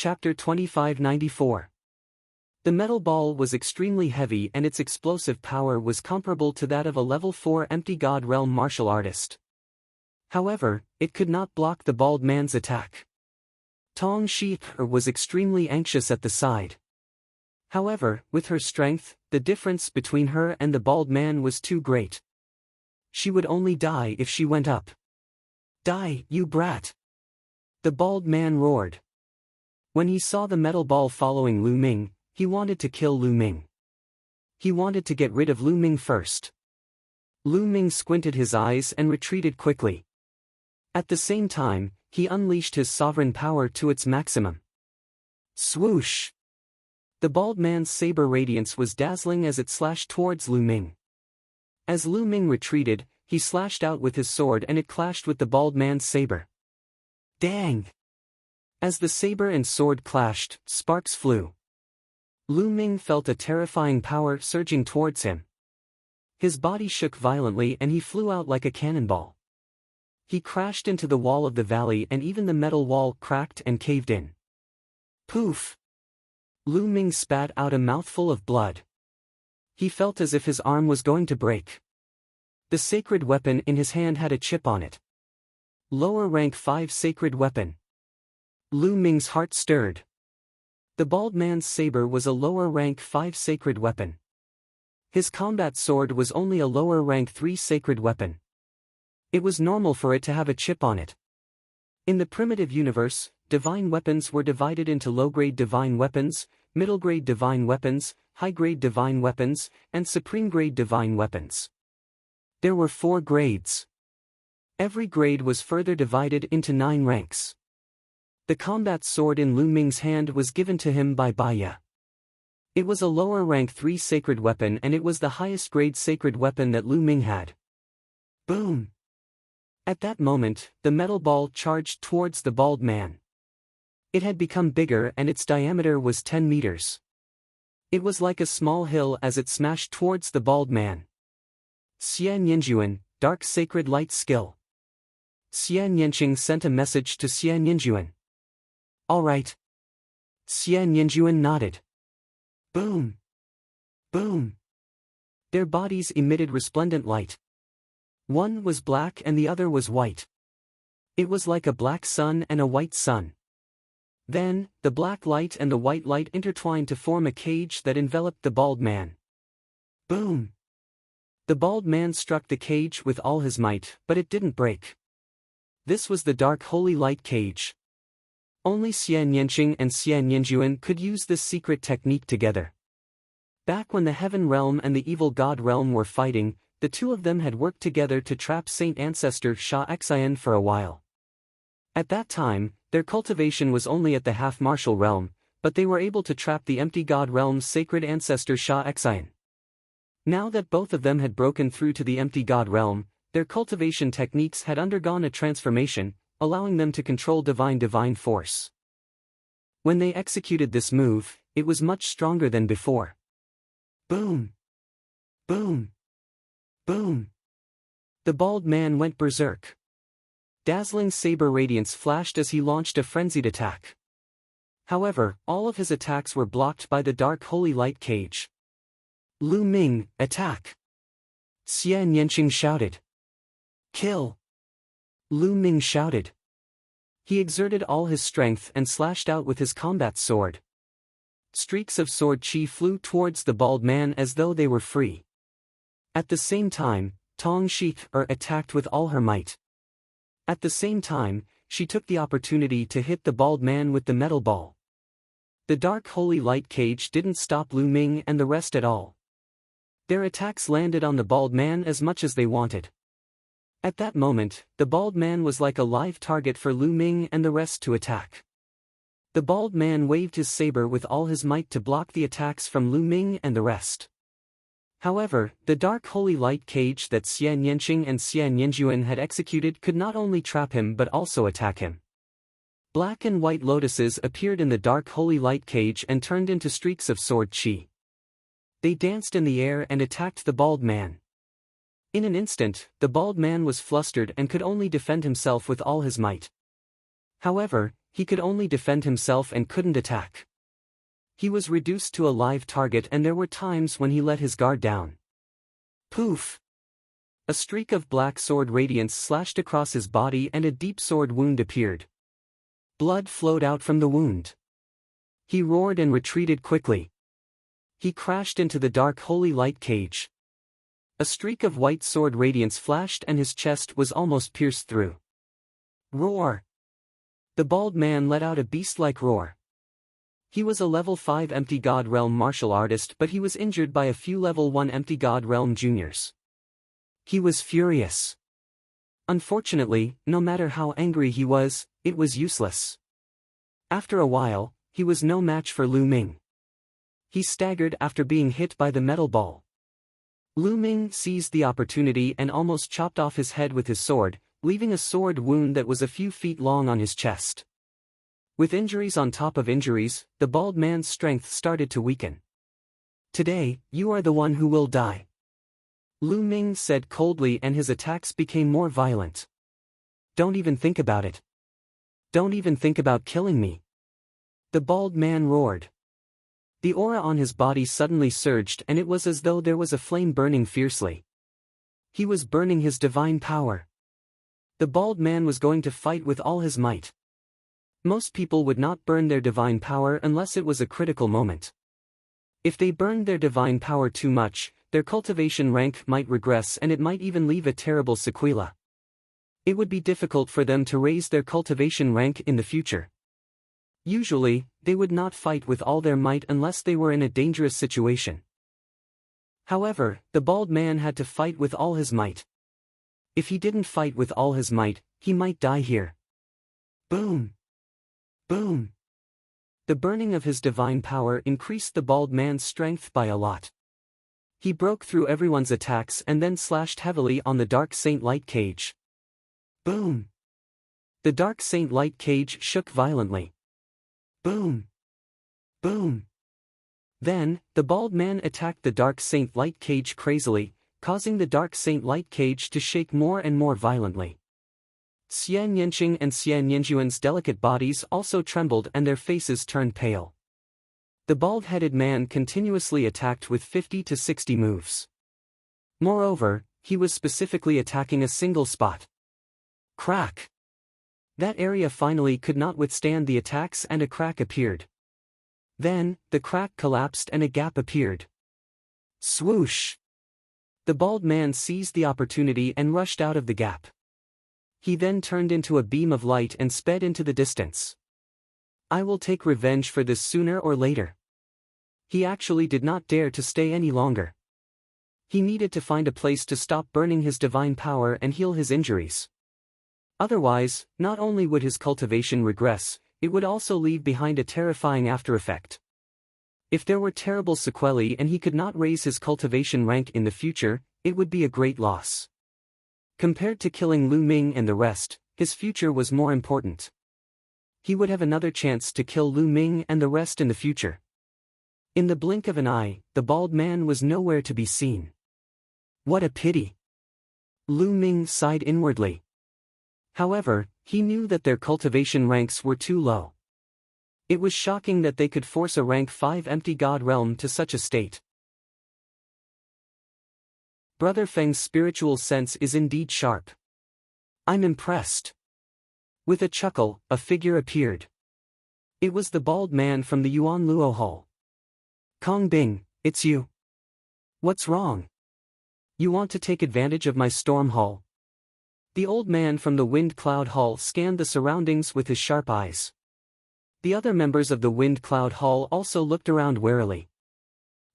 Chapter 2594. The metal ball was extremely heavy and its explosive power was comparable to that of a level 4 empty God realm martial artist. However, it could not block the bald man's attack. Tong Shi was extremely anxious at the side. However, with her strength, the difference between her and the bald man was too great. She would only die if she went up. "Die, you brat!" the bald man roared. When he saw the metal ball following Lu Ming, he wanted to kill Lu Ming. He wanted to get rid of Lu Ming first. Lu Ming squinted his eyes and retreated quickly. At the same time, he unleashed his sovereign power to its maximum. Swoosh! The bald man's saber radiance was dazzling as it slashed towards Lu Ming. As Lu Ming retreated, he slashed out with his sword and it clashed with the bald man's saber. Dang! As the saber and sword clashed, sparks flew. Lu Ming felt a terrifying power surging towards him. His body shook violently and he flew out like a cannonball. He crashed into the wall of the valley and even the metal wall cracked and caved in. Poof! Lu Ming spat out a mouthful of blood. He felt as if his arm was going to break. The sacred weapon in his hand had a chip on it. Lower rank 5 sacred weapon. Lu Ming's heart stirred. The bald man's saber was a lower rank 5 sacred weapon. His combat sword was only a lower rank 3 sacred weapon. It was normal for it to have a chip on it. In the primitive universe, divine weapons were divided into low-grade divine weapons, middle-grade divine weapons, high-grade divine weapons, and supreme-grade divine weapons. There were 4 grades. Every grade was further divided into 9 ranks. The combat sword in Lu Ming's hand was given to him by Baya. It was a lower rank 3 sacred weapon and it was the highest grade sacred weapon that Lu Ming had. Boom! At that moment, the metal ball charged towards the bald man. It had become bigger and its diameter was 10 meters. It was like a small hill as it smashed towards the bald man. Xian Yinjuan, Dark Sacred Light Skill. Xian Yanqing sent a message to Xian Yinjuan. Alright. Xian Yinjuan nodded. Boom! Boom! Their bodies emitted resplendent light. One was black and the other was white. It was like a black sun and a white sun. Then, the black light and the white light intertwined to form a cage that enveloped the bald man. Boom! The bald man struck the cage with all his might, but it didn't break. This was the dark holy light cage. Only Xian Yanqing and Xian Yinjuan could use this secret technique together. Back when the Heaven Realm and the Evil God Realm were fighting, the two of them had worked together to trap Saint Ancestor Sha Xian for a while. At that time, their cultivation was only at the half-martial realm, but they were able to trap the empty God Realm's sacred ancestor Sha Xian. Now that both of them had broken through to the empty God Realm, their cultivation techniques had undergone a transformation, allowing them to control divine force. When they executed this move, it was much stronger than before. Boom! Boom! Boom! The bald man went berserk. Dazzling saber radiance flashed as he launched a frenzied attack. However, all of his attacks were blocked by the dark holy light cage. Lu Ming, attack! Xian Yanqing shouted. Kill! Lu Ming shouted. He exerted all his strength and slashed out with his combat sword. Streaks of sword chi flew towards the bald man as though they were free. At the same time, Tong Shi attacked with all her might. At the same time, she took the opportunity to hit the bald man with the metal ball. The dark holy light cage didn't stop Lu Ming and the rest at all. Their attacks landed on the bald man as much as they wanted. At that moment, the bald man was like a live target for Lu Ming and the rest to attack. The bald man waved his saber with all his might to block the attacks from Lu Ming and the rest. However, the dark holy light cage that Xian Yanqing and Xian Yinjuan had executed could not only trap him but also attack him. Black and white lotuses appeared in the dark holy light cage and turned into streaks of sword chi. They danced in the air and attacked the bald man. In an instant, the bald man was flustered and could only defend himself with all his might. However, He could only defend himself and couldn't attack. He was reduced to a live target, and there were times when he let his guard down. Poof! A streak of black sword radiance slashed across his body and a deep sword wound appeared. Blood flowed out from the wound. He roared and retreated quickly. He crashed into the dark holy light cage. A streak of white sword radiance flashed and his chest was almost pierced through. Roar! The bald man let out a beast-like roar. He was a level 5 Empty God Realm martial artist, but he was injured by a few level 1 Empty God Realm juniors. He was furious. Unfortunately, no matter how angry he was, it was useless. After a while, he was no match for Lu Ming. He staggered after being hit by the metal ball. Lu Ming seized the opportunity and almost chopped off his head with his sword, leaving a sword wound that was a few feet long on his chest. With injuries on top of injuries, the bald man's strength started to weaken. "Today, you are the one who will die," Lu Ming said coldly, and his attacks became more violent. "Don't even think about it. Don't even think about killing me," the bald man roared. The aura on his body suddenly surged, and it was as though there was a flame burning fiercely. He was burning his divine power. The bald man was going to fight with all his might. Most people would not burn their divine power unless it was a critical moment. If they burned their divine power too much, their cultivation rank might regress, and it might even leave a terrible sequela. It would be difficult for them to raise their cultivation rank in the future. Usually, they would not fight with all their might unless they were in a dangerous situation. However, the bald man had to fight with all his might. If he didn't fight with all his might, he might die here. Boom! Boom! The burning of his divine power increased the bald man's strength by a lot. He broke through everyone's attacks and then slashed heavily on the Dark Saint Light cage. Boom! The Dark Saint Light cage shook violently. Boom! Boom! Then, the bald man attacked the Dark Saint Light cage crazily, causing the Dark Saint Light cage to shake more and more violently. Xian Yanqing and Xian Yanjuan's delicate bodies also trembled and their faces turned pale. The bald-headed man continuously attacked with 50 to 60 moves. Moreover, he was specifically attacking a single spot. Crack! That area finally could not withstand the attacks and a crack appeared. Then, the crack collapsed and a gap appeared. Swoosh! The bald man seized the opportunity and rushed out of the gap. He then turned into a beam of light and sped into the distance. "I will take revenge for this sooner or later." He actually did not dare to stay any longer. He needed to find a place to stop burning his divine power and heal his injuries. Otherwise, not only would his cultivation regress, it would also leave behind a terrifying aftereffect. If there were terrible sequelae and he could not raise his cultivation rank in the future, it would be a great loss. Compared to killing Lu Ming and the rest, his future was more important. He would have another chance to kill Lu Ming and the rest in the future. In the blink of an eye, the bald man was nowhere to be seen. What a pity! Lu Ming sighed inwardly. However, he knew that their cultivation ranks were too low. It was shocking that they could force a rank 5 Empty God Realm to such a state. Brother Feng's spiritual sense is indeed sharp. I'm impressed. With a chuckle, a figure appeared. It was the bald man from the Yuan Luo Hall. Kong Bing, it's you. What's wrong? You want to take advantage of my storm hall? The old man from the Wind Cloud Hall scanned the surroundings with his sharp eyes. The other members of the Wind Cloud Hall also looked around warily.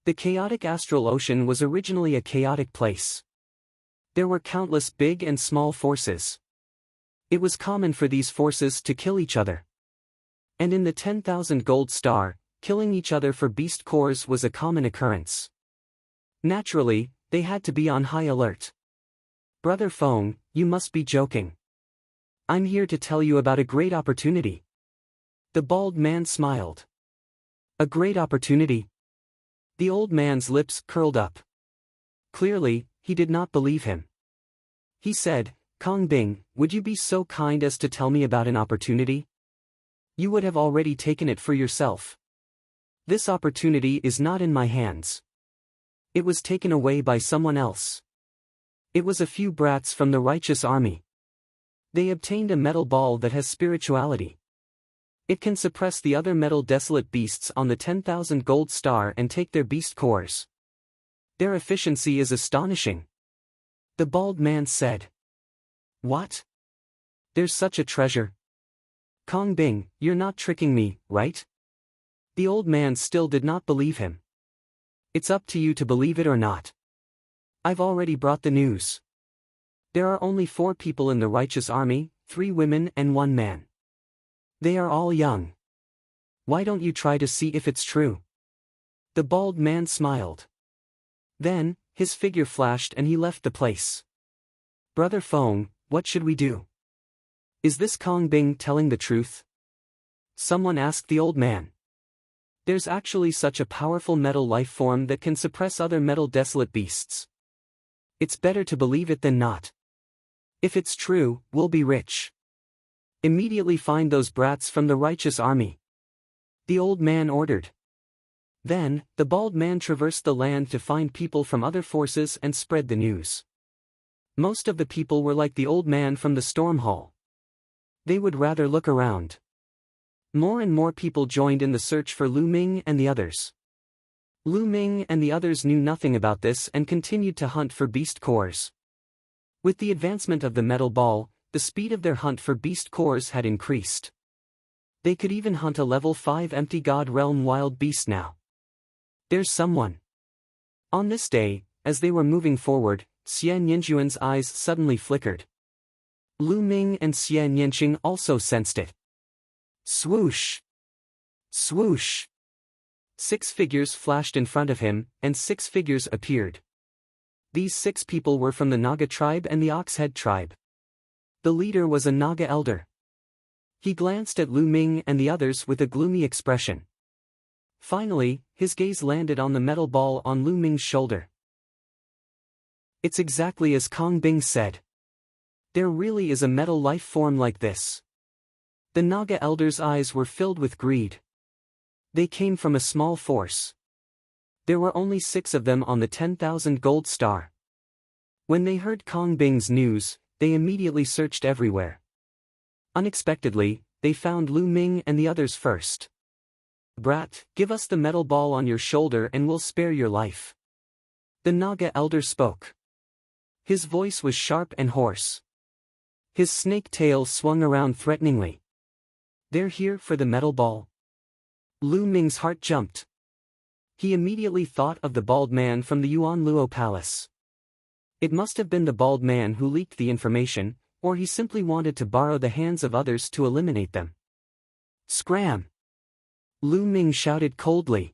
The chaotic astral ocean was originally a chaotic place. There were countless big and small forces. It was common for these forces to kill each other. And in the 10,000 gold star, killing each other for beast cores was a common occurrence. Naturally, they had to be on high alert. Brother Feng, you must be joking. I'm here to tell you about a great opportunity. The bald man smiled. A great opportunity? The old man's lips curled up. Clearly, he did not believe him. He said, Kong Bing, would you be so kind as to tell me about an opportunity? You would have already taken it for yourself. This opportunity is not in my hands. It was taken away by someone else. It was a few brats from the righteous army. They obtained a metal ball that has spirituality. It can suppress the other metal desolate beasts on the 10,000 gold star and take their beast cores. Their efficiency is astonishing. The bald man said. What? There's such a treasure. Kong Bing, you're not tricking me, right? The old man still did not believe him. It's up to you to believe it or not. I've already brought the news. There are only 4 people in the righteous army, 3 women and 1 man. They are all young. Why don't you try to see if it's true? The bald man smiled. Then, his figure flashed and he left the place. Brother Fong, what should we do? Is this Kong Bing telling the truth? Someone asked the old man. There's actually such a powerful metal life form that can suppress other metal desolate beasts. It's better to believe it than not. If it's true, we'll be rich. Immediately find those brats from the righteous army. The old man ordered. Then, the bald man traversed the land to find people from other forces and spread the news. Most of the people were like the old man from the storm hall. They would rather look around. More and more people joined in the search for Lu Ming and the others. Lu Ming and the others knew nothing about this and continued to hunt for beast cores. With the advancement of the metal ball, the speed of their hunt for beast cores had increased. They could even hunt a level 5 empty god realm wild beast now. There's someone. On this day, as they were moving forward, Xian Yinjuan's eyes suddenly flickered. Lu Ming and Xian Yinqing also sensed it. Swoosh! Swoosh! 6 figures flashed in front of him, and 6 figures appeared. These 6 people were from the Naga tribe and the Oxhead tribe. The leader was a Naga elder. He glanced at Lu Ming and the others with a gloomy expression. Finally, his gaze landed on the metal ball on Lu Ming's shoulder. It's exactly as Kong Bing said. There really is a metal life form like this. The Naga elder's eyes were filled with greed. They came from a small force. There were only 6 of them on the 10,000 gold star. When they heard Kong Bing's news, they immediately searched everywhere. Unexpectedly, they found Lu Ming and the others first. Brat, give us the metal ball on your shoulder and we'll spare your life. The Naga elder spoke. His voice was sharp and hoarse. His snake tail swung around threateningly. They're here for the metal ball. Lu Ming's heart jumped. He immediately thought of the bald man from the Yuan Luo Palace. It must have been the bald man who leaked the information, or he simply wanted to borrow the hands of others to eliminate them. Scram! Lu Ming shouted coldly.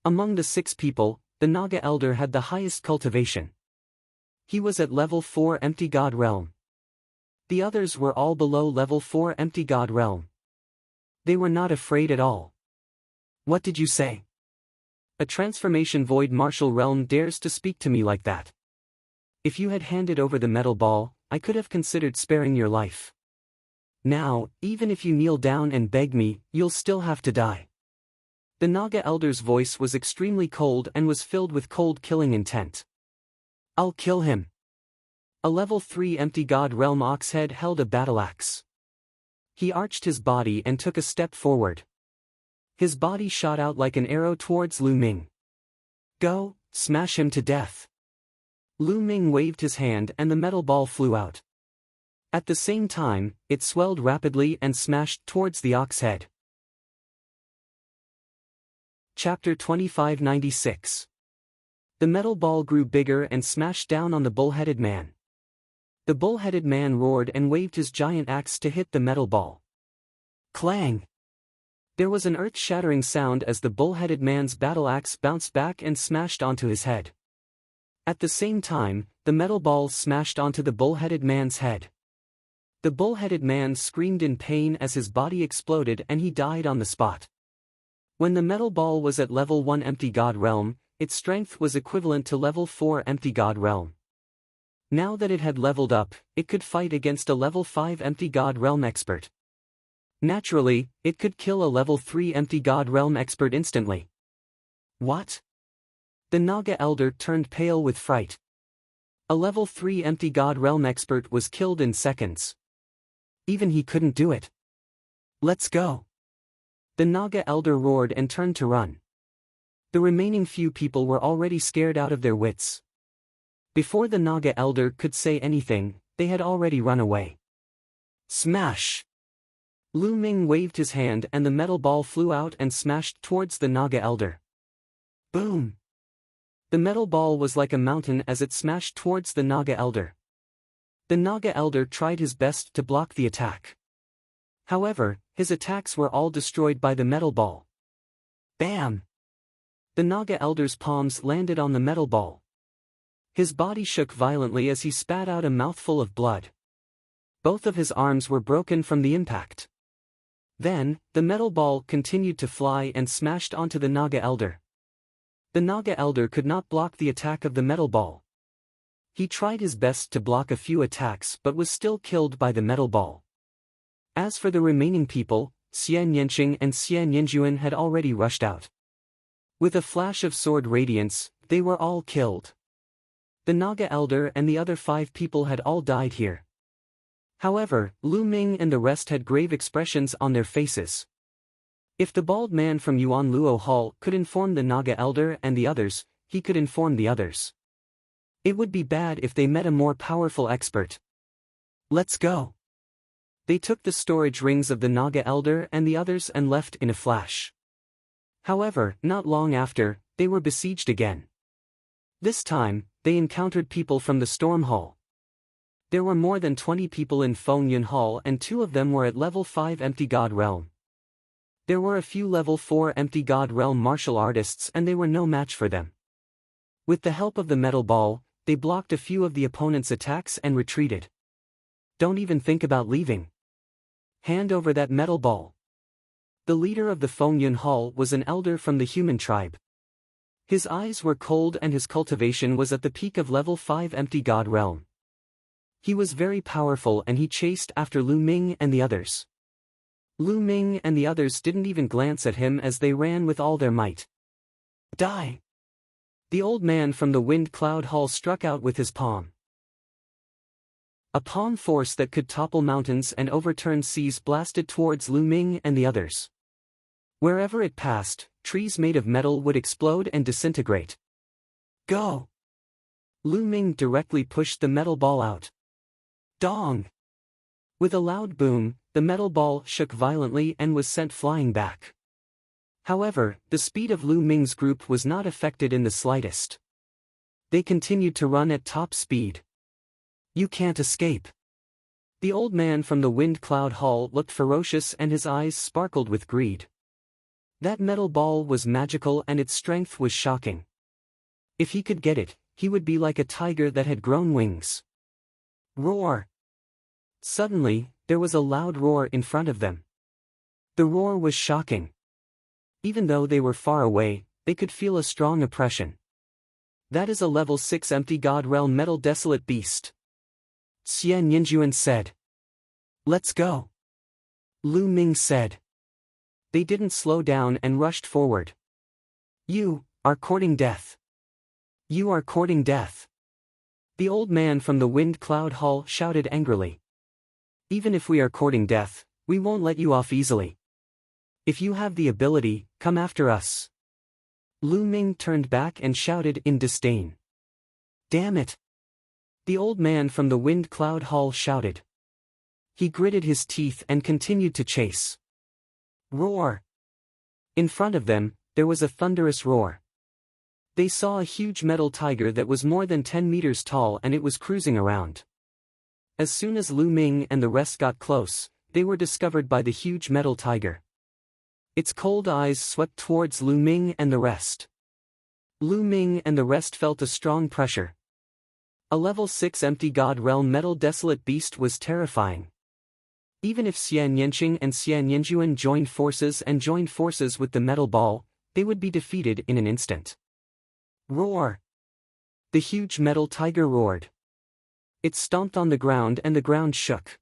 Among the 6 people, the Naga elder had the highest cultivation. He was at level 4 empty god realm. The others were all below level 4 empty god realm. They were not afraid at all. What did you say? A transformation void martial realm dares to speak to me like that. If you had handed over the metal ball, I could have considered sparing your life. Now, even if you kneel down and beg me, you'll still have to die. The Naga elder's voice was extremely cold and was filled with cold killing intent. I'll kill him. A level 3 empty god realm oxhead held a battle axe. He arched his body and took a step forward. His body shot out like an arrow towards Lu Ming. Go, smash him to death. Lu Ming waved his hand and the metal ball flew out. At the same time, it swelled rapidly and smashed towards the ox head. Chapter 2596. The metal ball grew bigger and smashed down on the bull-headed man. The bull-headed man roared and waved his giant axe to hit the metal ball. Clang! There was an earth-shattering sound as the bull-headed man's battle axe bounced back and smashed onto his head. At the same time, the metal ball smashed onto the bull-headed man's head. The bull-headed man screamed in pain as his body exploded and he died on the spot. When the metal ball was at level 1 empty god realm, its strength was equivalent to level 4 empty god realm. Now that it had leveled up, it could fight against a level 5 empty god realm expert. Naturally, it could kill a level 3 empty God Realm expert instantly. What? The Naga Elder turned pale with fright. A level 3 empty God Realm expert was killed in seconds. Even he couldn't do it. Let's go. The Naga Elder roared and turned to run. The remaining few people were already scared out of their wits. Before the Naga Elder could say anything, they had already run away. Smash! Lu Ming waved his hand and the metal ball flew out and smashed towards the Naga Elder. Boom! The metal ball was like a mountain as it smashed towards the Naga Elder. The Naga Elder tried his best to block the attack. However, his attacks were all destroyed by the metal ball. Bam! The Naga Elder's palms landed on the metal ball. His body shook violently as he spat out a mouthful of blood. Both of his arms were broken from the impact. Then, the metal ball continued to fly and smashed onto the Naga Elder. The Naga Elder could not block the attack of the metal ball. He tried his best to block a few attacks but was still killed by the metal ball. As for the remaining people, Xian Yanqing and Xian Yanjuan had already rushed out. With a flash of sword radiance, they were all killed. The Naga Elder and the other 5 people had all died here. However, Lu Ming and the rest had grave expressions on their faces. If the bald man from Yuan Luo Hall could inform the Naga Elder and the others, he could inform the others. It would be bad if they met a more powerful expert. Let's go. They took the storage rings of the Naga Elder and the others and left in a flash. However, not long after, they were besieged again. This time, they encountered people from the Storm Hall. There were more than 20 people in Fengyun Hall and 2 of them were at level 5 Empty God Realm. There were a few level 4 Empty God Realm martial artists and they were no match for them. With the help of the metal ball, they blocked a few of the opponent's attacks and retreated. Don't even think about leaving. Hand over that metal ball. The leader of the Fengyun Hall was an elder from the human tribe. His eyes were cold and his cultivation was at the peak of level 5 Empty God Realm. He was very powerful and he chased after Lu Ming and the others. Lu Ming and the others didn't even glance at him as they ran with all their might. Die! The old man from the Wind Cloud Hall struck out with his palm. A palm force that could topple mountains and overturn seas blasted towards Lu Ming and the others. Wherever it passed, trees made of metal would explode and disintegrate. Go! Lu Ming directly pushed the metal ball out. Dong! With a loud boom, the metal ball shook violently and was sent flying back. However, the speed of Lu Ming's group was not affected in the slightest. They continued to run at top speed. You can't escape. The old man from the Wind Cloud Hall looked ferocious and his eyes sparkled with greed. That metal ball was magical and its strength was shocking. If he could get it, he would be like a tiger that had grown wings. Roar! Suddenly, there was a loud roar in front of them. The roar was shocking. Even though they were far away, they could feel a strong oppression. That is a level 6 Empty God Realm Metal Desolate Beast. Xian Yinjuan said. Let's go. Lu Ming said. They didn't slow down and rushed forward. You are courting death. You are courting death. The old man from the Wind Cloud Hall shouted angrily. Even if we are courting death, we won't let you off easily. If you have the ability, come after us. Lu Ming turned back and shouted in disdain. Damn it! The old man from the Wind Cloud Hall shouted. He gritted his teeth and continued to chase. Roar! In front of them, there was a thunderous roar. They saw a huge metal tiger that was more than 10 meters tall and it was cruising around. As soon as Lu Ming and the rest got close, they were discovered by the huge metal tiger. Its cold eyes swept towards Lu Ming and the rest. Lu Ming and the rest felt a strong pressure. A level 6 Empty God Realm Metal Desolate Beast was terrifying. Even if Xian Yanqing and Xian Yanjuan joined forces with the metal ball, they would be defeated in an instant. Roar! The huge metal tiger roared. It stomped on the ground and the ground shook.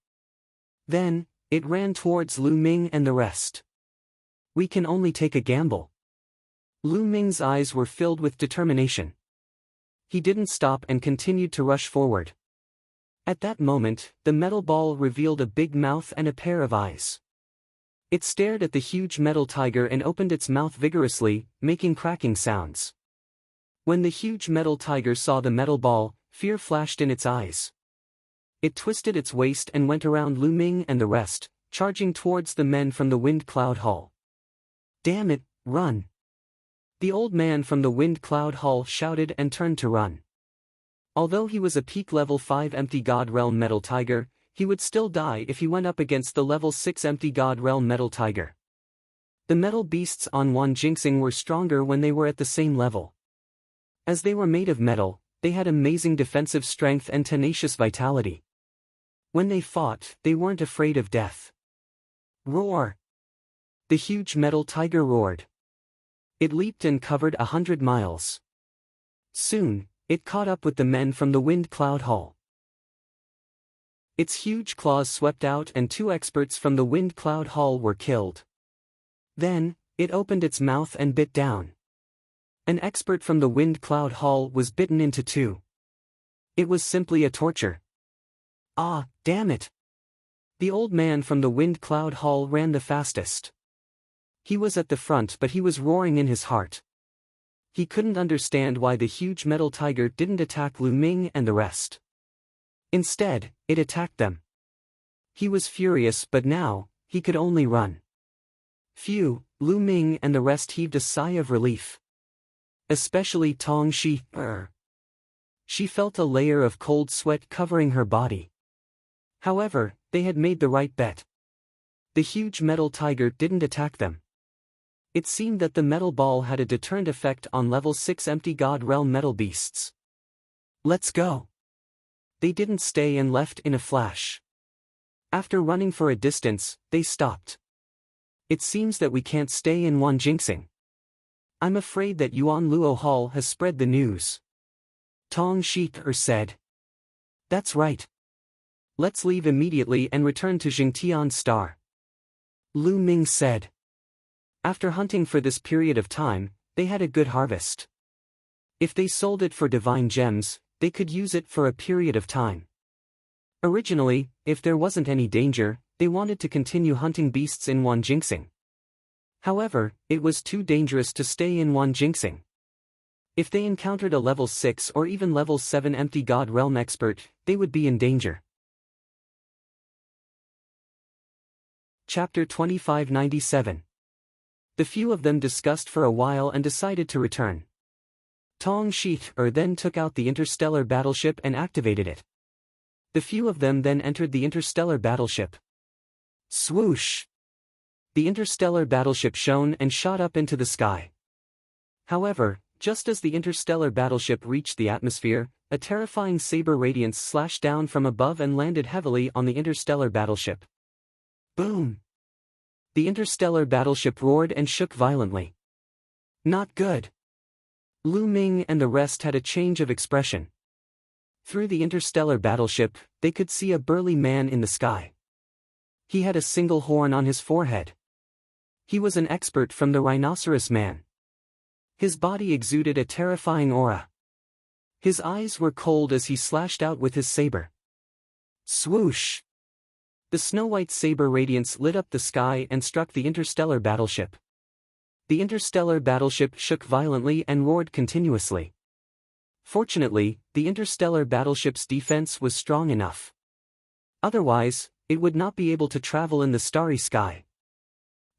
Then, It ran towards Lu Ming and the rest. We can only take a gamble. Lu Ming's eyes were filled with determination. He didn't stop and continued to rush forward. At that moment, the metal ball revealed a big mouth and a pair of eyes. It stared at the huge metal tiger and opened its mouth vigorously, making cracking sounds. When the huge metal tiger saw the metal ball, fear flashed in its eyes. It twisted its waist and went around Lu Ming and the rest, charging towards the men from the Wind Cloud Hall. "Damn it, run!" The old man from the Wind Cloud Hall shouted and turned to run. Although he was a peak level 5 Empty God Realm Metal Tiger, he would still die if he went up against the level 6 Empty God Realm Metal Tiger. The metal beasts on Wan Jinxing were stronger when they were at the same level. As they were made of metal, they had amazing defensive strength and tenacious vitality. When they fought, they weren't afraid of death. Roar! The huge metal tiger roared. It leaped and covered 100 miles. Soon, it caught up with the men from the Wind Cloud Hall. Its huge claws swept out and 2 experts from the Wind Cloud Hall were killed. Then, it opened its mouth and bit down. An expert from the Wind Cloud Hall was bitten into 2. It was simply a torture. Ah, damn it! The old man from the Wind Cloud Hall ran the fastest. He was at the front, but he was roaring in his heart. He couldn't understand why the huge metal tiger didn't attack Lu Ming and the rest. Instead, it attacked them. He was furious, but now, he could only run. Phew, Lu Ming and the rest heaved a sigh of relief. Especially Tong Shi. She felt a layer of cold sweat covering her body. However, they had made the right bet. The huge metal tiger didn't attack them. It seemed that the metal ball had a deterrent effect on level 6 Empty God Realm metal beasts. Let's go! They didn't stay and left in a flash. After running for a distance, they stopped. It seems that we can't stay in Wan Jinxing. I'm afraid that Yuan Luo Hall has spread the news. Tong Shi said. That's right. Let's leave immediately and return to Jingtian Star. Lu Ming said. After hunting for this period of time, they had a good harvest. If they sold it for divine gems, they could use it for a period of time. Originally, if there wasn't any danger, they wanted to continue hunting beasts in Wan Jinxing. However, it was too dangerous to stay in Wan Jinxing. If they encountered a level 6 or even level 7 Empty God Realm expert, they would be in danger. Chapter 2597. The few of them discussed for a while and decided to return. Tong Shi then took out the interstellar battleship and activated it. The few of them then entered the interstellar battleship. Swoosh! The interstellar battleship shone and shot up into the sky. However, just as the interstellar battleship reached the atmosphere, a terrifying saber radiance slashed down from above and landed heavily on the interstellar battleship. Boom! The interstellar battleship roared and shook violently. Not good. Lu Ming and the rest had a change of expression. Through the interstellar battleship, they could see a burly man in the sky. He had a single horn on his forehead. He was an expert from the Rhinoceros Man. His body exuded a terrifying aura. His eyes were cold as he slashed out with his saber. Swoosh! The snow-white saber radiance lit up the sky and struck the interstellar battleship. The interstellar battleship shook violently and roared continuously. Fortunately, the interstellar battleship's defense was strong enough. Otherwise, it would not be able to travel in the starry sky.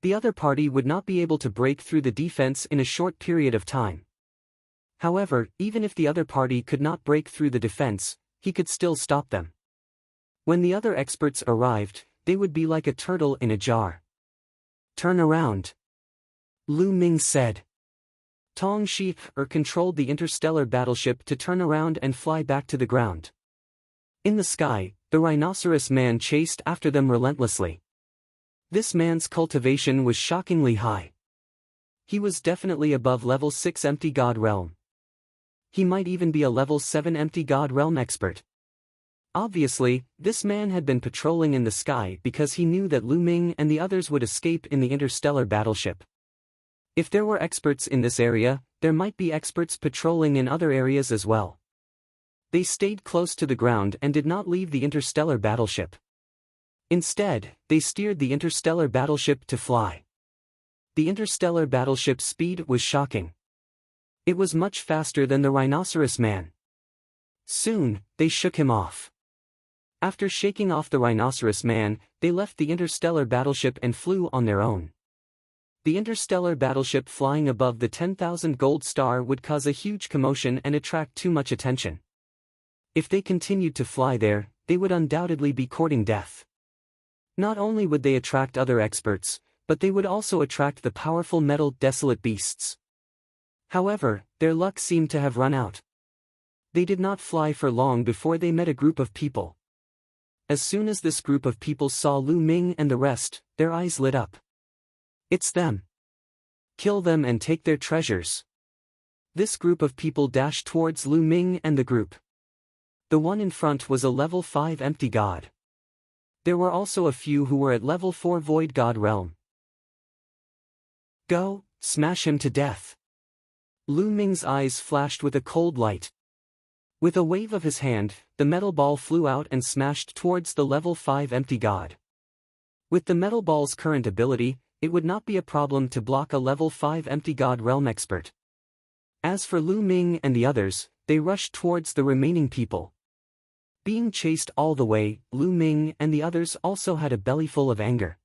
The other party would not be able to break through the defense in a short period of time. However, even if the other party could not break through the defense, he could still stop them. When the other experts arrived, they would be like a turtle in a jar. Turn around. Lu Ming said. Tong Shi controlled the interstellar battleship to turn around and fly back to the ground. In the sky, the Rhinoceros Man chased after them relentlessly. This man's cultivation was shockingly high. He was definitely above level 6 Empty God Realm. He might even be a level 7 Empty God Realm expert. Obviously, this man had been patrolling in the sky because he knew that Lu Ming and the others would escape in the interstellar battleship. If there were experts in this area, there might be experts patrolling in other areas as well. They stayed close to the ground and did not leave the interstellar battleship. Instead, they steered the interstellar battleship to fly. The interstellar battleship's speed was shocking. It was much faster than the rhinoceros man. Soon, they shook him off. After shaking off the rhinoceros man, they left the interstellar battleship and flew on their own. The interstellar battleship flying above the 10,000 gold star would cause a huge commotion and attract too much attention. If they continued to fly there, they would undoubtedly be courting death. Not only would they attract other experts, but they would also attract the powerful metal desolate beasts. However, their luck seemed to have run out. They did not fly for long before they met a group of people. As soon as this group of people saw Lu Ming and the rest, their eyes lit up. It's them. Kill them and take their treasures. This group of people dashed towards Lu Ming and the group. The one in front was a level 5 empty god. There were also a few who were at level 4 void god realm. Go, smash him to death. Lu Ming's eyes flashed with a cold light. With a wave of his hand, the metal ball flew out and smashed towards the level 5 empty god. With the metal ball's current ability, it would not be a problem to block a level 5 empty god realm expert. As for Lu Ming and the others, they rushed towards the remaining people. Being chased all the way, Lu Ming and the others also had a bellyful of anger.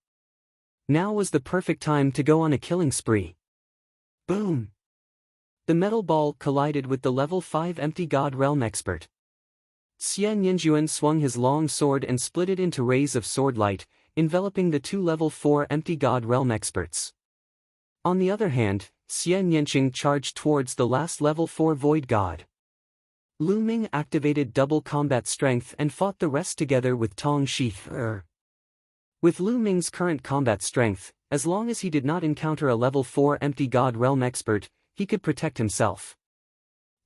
Now was the perfect time to go on a killing spree. Boom! The metal ball collided with the level 5 empty god realm expert. Xian Yinjuan swung his long sword and split it into rays of sword light, enveloping the two level 4 empty god realm experts. On the other hand, Xian Yanqing charged towards the last level 4 void god. Lu Ming activated double combat strength and fought the rest together with Tong Shi. With Lu Ming's current combat strength, as long as he did not encounter a level 4 empty god realm expert, he could protect himself.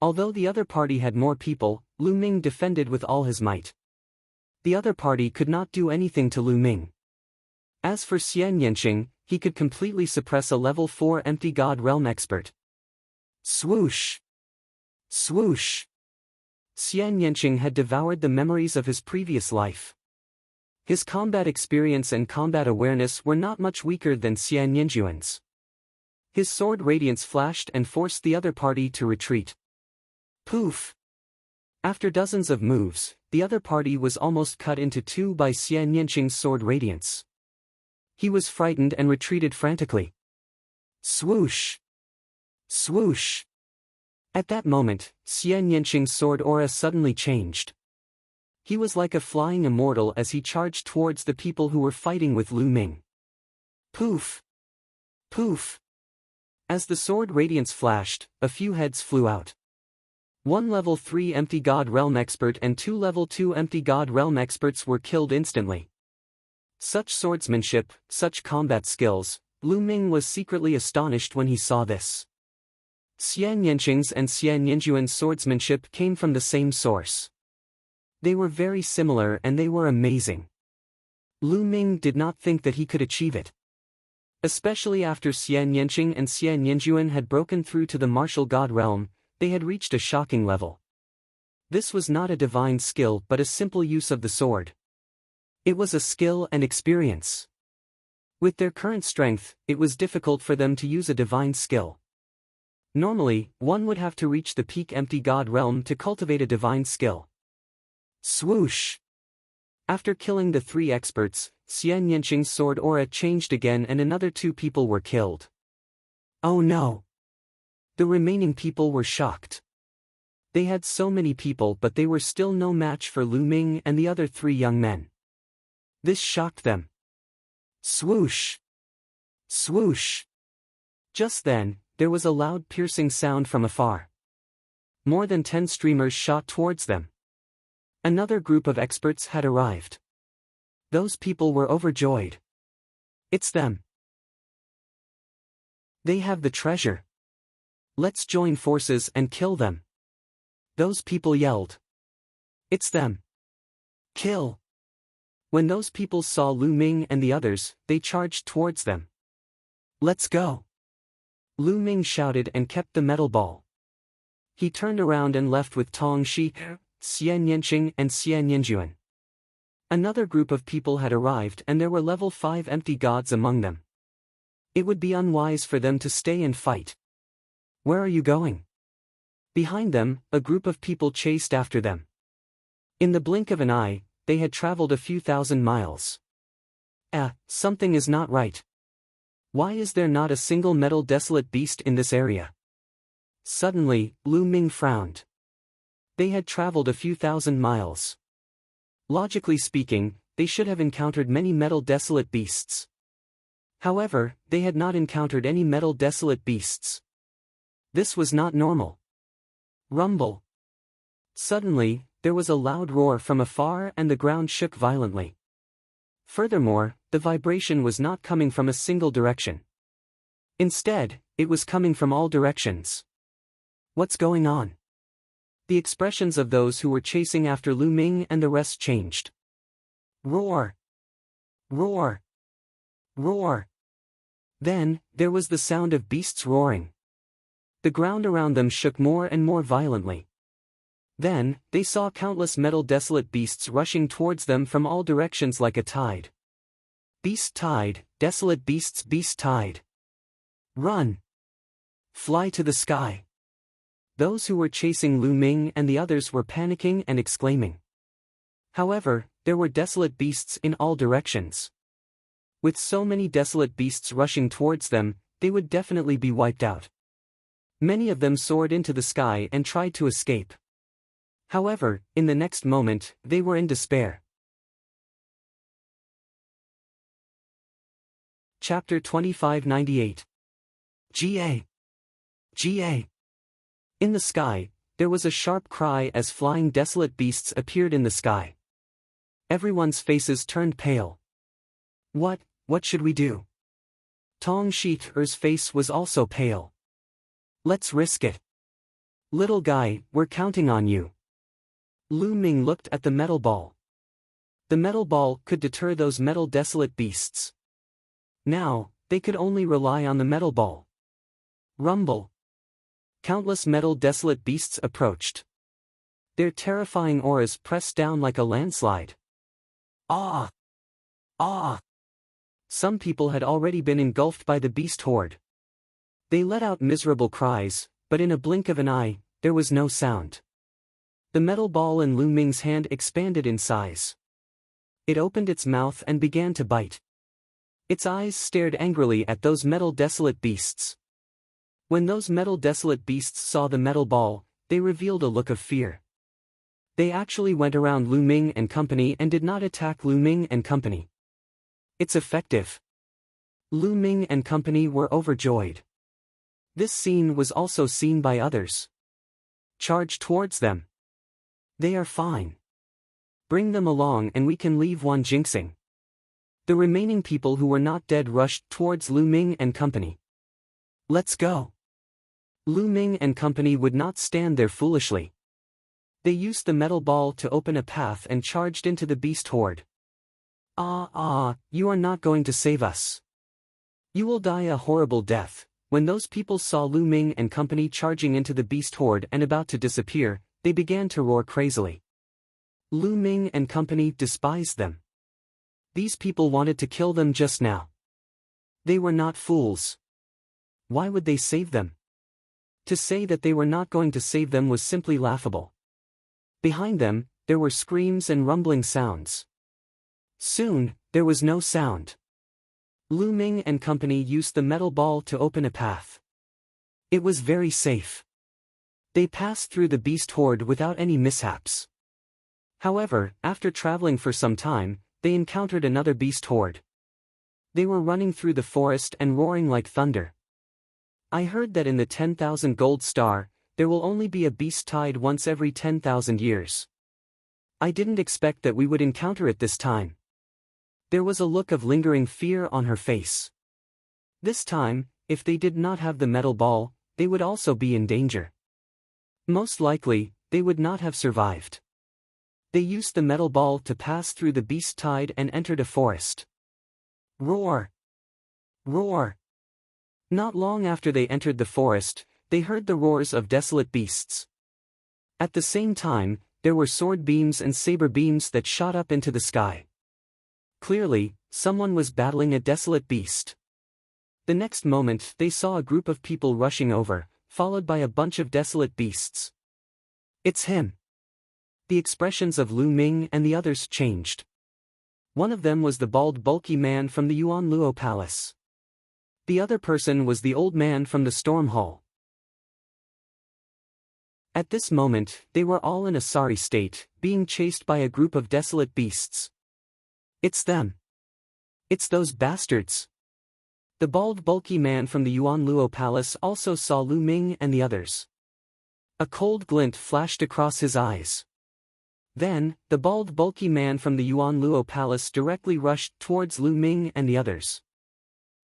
Although the other party had more people, Lu Ming defended with all his might. The other party could not do anything to Lu Ming. As for Xian Yanqing, he could completely suppress a level 4 empty god realm expert. Swoosh! Swoosh! Xian Yanqing had devoured the memories of his previous life. His combat experience and combat awareness were not much weaker than Xian Yinjuan's. His sword radiance flashed and forced the other party to retreat. Poof! After dozens of moves, the other party was almost cut into two by Xian Yanqing's sword radiance. He was frightened and retreated frantically. Swoosh! Swoosh! At that moment, Xian Yanqing's sword aura suddenly changed. He was like a flying immortal as he charged towards the people who were fighting with Lu Ming. Poof! Poof! As the sword radiance flashed, a few heads flew out. One level 3 empty god realm expert and two level 2 empty god realm experts were killed instantly. Such swordsmanship, such combat skills, Lu Ming was secretly astonished when he saw this. Xian Yanqing's and Xian Yinjuan's swordsmanship came from the same source. They were very similar and they were amazing. Lu Ming did not think that he could achieve it. Especially after Xian Yanqing and Xian Yinjuan had broken through to the martial god realm, they had reached a shocking level. This was not a divine skill but a simple use of the sword. It was a skill and experience. With their current strength, it was difficult for them to use a divine skill. Normally, one would have to reach the peak empty god realm to cultivate a divine skill. Swoosh! After killing the three experts, Xian Yanqing's sword aura changed again and another two people were killed. Oh no! The remaining people were shocked. They had so many people but they were still no match for Lu Ming and the other three young men. This shocked them. Swoosh! Swoosh! Just then, there was a loud piercing sound from afar. More than 10 streamers shot towards them. Another group of experts had arrived. Those people were overjoyed. It's them. They have the treasure. Let's join forces and kill them. Those people yelled. It's them. Kill! When those people saw Lu Ming and the others, they charged towards them. Let's go! Lu Ming shouted and kept the metal ball. He turned around and left with Tong Shi, Xian Yanqing and Xian Yanjuan. Another group of people had arrived and there were level 5 empty gods among them. It would be unwise for them to stay and fight. Where are you going? Behind them, a group of people chased after them. In the blink of an eye, they had traveled a few thousand miles. Something is not right. Why is there not a single metal desolate beast in this area? Suddenly, Lu Ming frowned. They had traveled a few thousand miles. Logically speaking, they should have encountered many metal desolate beasts. However, they had not encountered any metal desolate beasts. This was not normal. Rumble. Suddenly, there was a loud roar from afar and the ground shook violently. Furthermore, the vibration was not coming from a single direction. Instead, it was coming from all directions. What's going on? The expressions of those who were chasing after Lu Ming and the rest changed. Roar! Roar! Roar! Then, there was the sound of beasts roaring. The ground around them shook more and more violently. Then, they saw countless metal desolate beasts rushing towards them from all directions like a tide. Beast tide, desolate beasts beast tide. Run! Fly to the sky! Those who were chasing Lu Ming and the others were panicking and exclaiming. However, there were desolate beasts in all directions. With so many desolate beasts rushing towards them, they would definitely be wiped out. Many of them soared into the sky and tried to escape. However, in the next moment, they were in despair. Chapter 2598. Ga! Ga! In the sky, there was a sharp cry as flying desolate beasts appeared in the sky. Everyone's faces turned pale. What should we do? Tong Shi-Er's face was also pale. Let's risk it. Little guy, we're counting on you. Lu Ming looked at the metal ball. The metal ball could deter those metal desolate beasts. Now, they could only rely on the metal ball. Rumble. Countless metal desolate beasts approached. Their terrifying auras pressed down like a landslide. Ah! Ah! Some people had already been engulfed by the beast horde. They let out miserable cries, but in a blink of an eye, there was no sound. The metal ball in Lu Ming's hand expanded in size. It opened its mouth and began to bite. Its eyes stared angrily at those metal desolate beasts. When those metal desolate beasts saw the metal ball, they revealed a look of fear. They actually went around Lu Ming and company and did not attack Lu Ming and company. It's effective. Lu Ming and company were overjoyed. This scene was also seen by others. Charge towards them. They are fine. Bring them along and we can leave one jinxing. The remaining people who were not dead rushed towards Lu Ming and company. Let's go. Lu Ming and company would not stand there foolishly. They used the metal ball to open a path and charged into the beast horde. You are not going to save us. You will die a horrible death. When those people saw Lu Ming and company charging into the beast horde and about to disappear, they began to roar crazily. Lu Ming and company despised them. These people wanted to kill them just now. They were not fools. Why would they save them? To say that they were not going to save them was simply laughable. Behind them, there were screams and rumbling sounds. Soon, there was no sound. Lu Ming and company used the metal ball to open a path. It was very safe. They passed through the beast horde without any mishaps. However, after traveling for some time, they encountered another beast horde. They were running through the forest and roaring like thunder. I heard that in the 10,000 gold star, there will only be a beast tide once every 10,000 years. I didn't expect that we would encounter it this time. There was a look of lingering fear on her face. This time, if they did not have the metal ball, they would also be in danger. Most likely, they would not have survived. They used the metal ball to pass through the beast tide and entered a forest. Roar! Roar! Not long after they entered the forest, they heard the roars of desolate beasts. At the same time, there were sword beams and saber beams that shot up into the sky. Clearly, someone was battling a desolate beast. The next moment they saw a group of people rushing over, followed by a bunch of desolate beasts. It's him! The expressions of Lu Ming and the others changed. One of them was the bald bulky man from the Yuan Luo Palace. The other person was the old man from the Storm Hall. At this moment, they were all in a sorry state, being chased by a group of desolate beasts. It's them! It's those bastards! The bald bulky man from the Yuan Luo Palace also saw Lu Ming and the others. A cold glint flashed across his eyes. Then, the bald bulky man from the Yuan Luo Palace directly rushed towards Lu Ming and the others.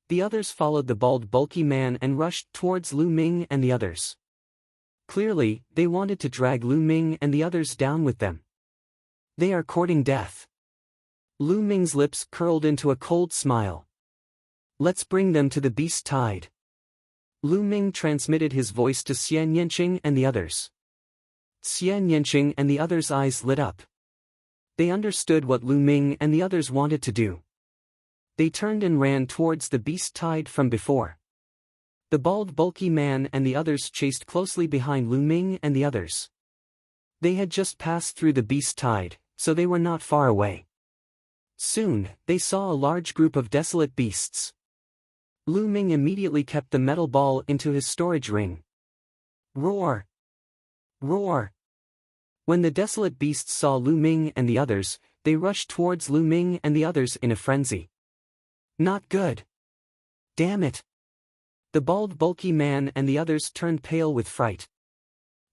The others followed the bald bulky man and rushed towards Lu Ming and the others. Clearly, they wanted to drag Lu Ming and the others down with them. They are courting death. Lu Ming's lips curled into a cold smile. Let's bring them to the beast tide. Lu Ming transmitted his voice to Xian Yanqing and the others. Xian Yanqing and the others' eyes lit up. They understood what Lu Ming and the others wanted to do. They turned and ran towards the beast tide from before. The bald bulky man and the others chased closely behind Lu Ming and the others. They had just passed through the beast tide, so they were not far away. Soon, they saw a large group of desolate beasts. Lu Ming immediately kept the metal ball into his storage ring. Roar! Roar! When the desolate beasts saw Lu Ming and the others, they rushed towards Lu Ming and the others in a frenzy. Not good! Damn it! The bald bulky man and the others turned pale with fright.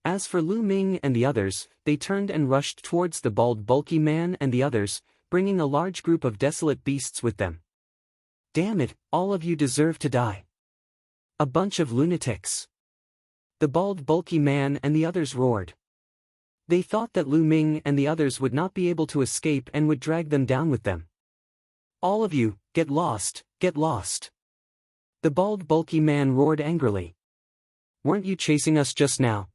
As for Lu Ming and the others, they turned and rushed towards the bald bulky man and the others, bringing a large group of desolate beasts with them. Damn it, all of you deserve to die. A bunch of lunatics. The bald bulky man and the others roared. They thought that Lu Ming and the others would not be able to escape and would drag them down with them. All of you, get lost, get lost. The bald bulky man roared angrily. Weren't you chasing us just now?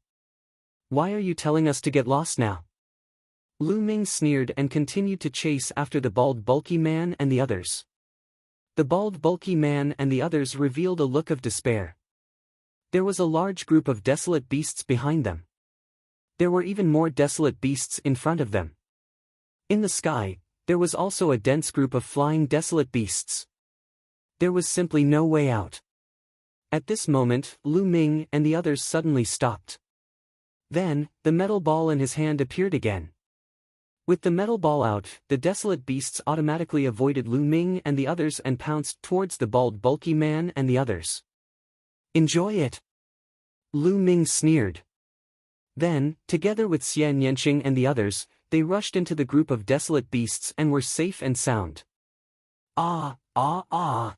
Why are you telling us to get lost now? Lu Ming sneered and continued to chase after the bald bulky man and the others. The bald bulky man and the others revealed a look of despair. There was a large group of desolate beasts behind them. There were even more desolate beasts in front of them. In the sky, there was also a dense group of flying desolate beasts. There was simply no way out. At this moment, Lu Ming and the others suddenly stopped. Then, the metal ball in his hand appeared again. With the metal ball out, the desolate beasts automatically avoided Lu Ming and the others and pounced towards the bald bulky man and the others. Enjoy it! Lu Ming sneered. Then, together with Xian Yanqing and the others, they rushed into the group of desolate beasts and were safe and sound. Ah, ah, ah!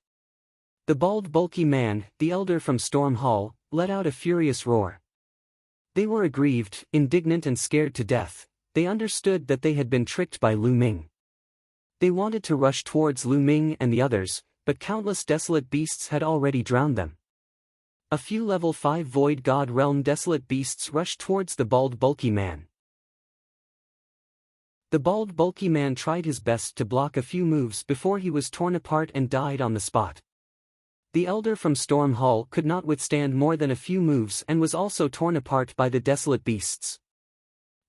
The bald bulky man, the elder from Storm Hall, let out a furious roar. They were aggrieved, indignant and scared to death. They understood that they had been tricked by Lu Ming. They wanted to rush towards Lu Ming and the others, but countless desolate beasts had already drowned them. A few level 5 Void God Realm desolate beasts rushed towards the bald bulky man. The bald bulky man tried his best to block a few moves before he was torn apart and died on the spot. The elder from Storm Hall could not withstand more than a few moves and was also torn apart by the desolate beasts.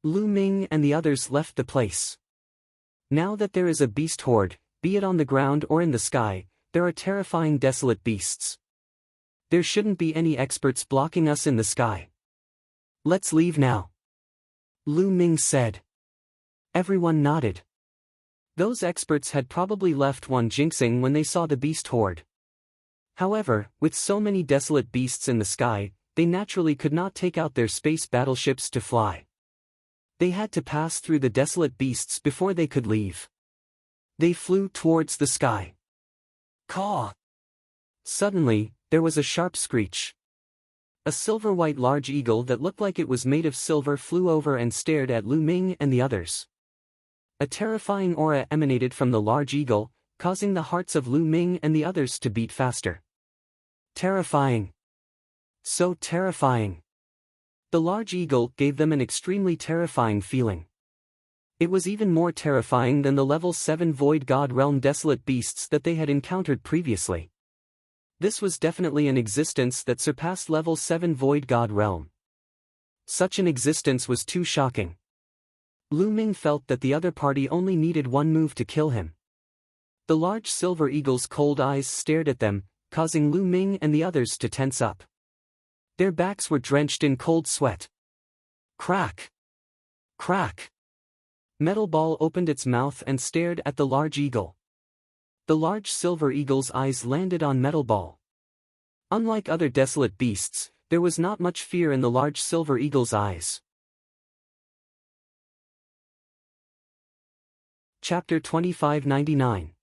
Lu Ming and the others left the place. Now that there is a beast horde, be it on the ground or in the sky, there are terrifying desolate beasts. There shouldn't be any experts blocking us in the sky. Let's leave now. Lu Ming said. Everyone nodded. Those experts had probably left Wan Jinxing when they saw the beast horde. However, with so many desolate beasts in the sky, they naturally could not take out their space battleships to fly. They had to pass through the desolate beasts before they could leave. They flew towards the sky. Caw! Suddenly, there was a sharp screech. A silver-white large eagle that looked like it was made of silver flew over and stared at Lu Ming and the others. A terrifying aura emanated from the large eagle, causing the hearts of Lu Ming and the others to beat faster. Terrifying. So terrifying. The large eagle gave them an extremely terrifying feeling. It was even more terrifying than the level 7 Void God Realm desolate beasts that they had encountered previously. This was definitely an existence that surpassed level 7 Void God Realm. Such an existence was too shocking. Lu Ming felt that the other party only needed one move to kill him. The large silver eagle's cold eyes stared at them, causing Lu Ming and the others to tense up. Their backs were drenched in cold sweat. Crack! Crack! Metal Ball opened its mouth and stared at the large eagle. The large silver eagle's eyes landed on Metal Ball. Unlike other desolate beasts, there was not much fear in the large silver eagle's eyes. Chapter 2599.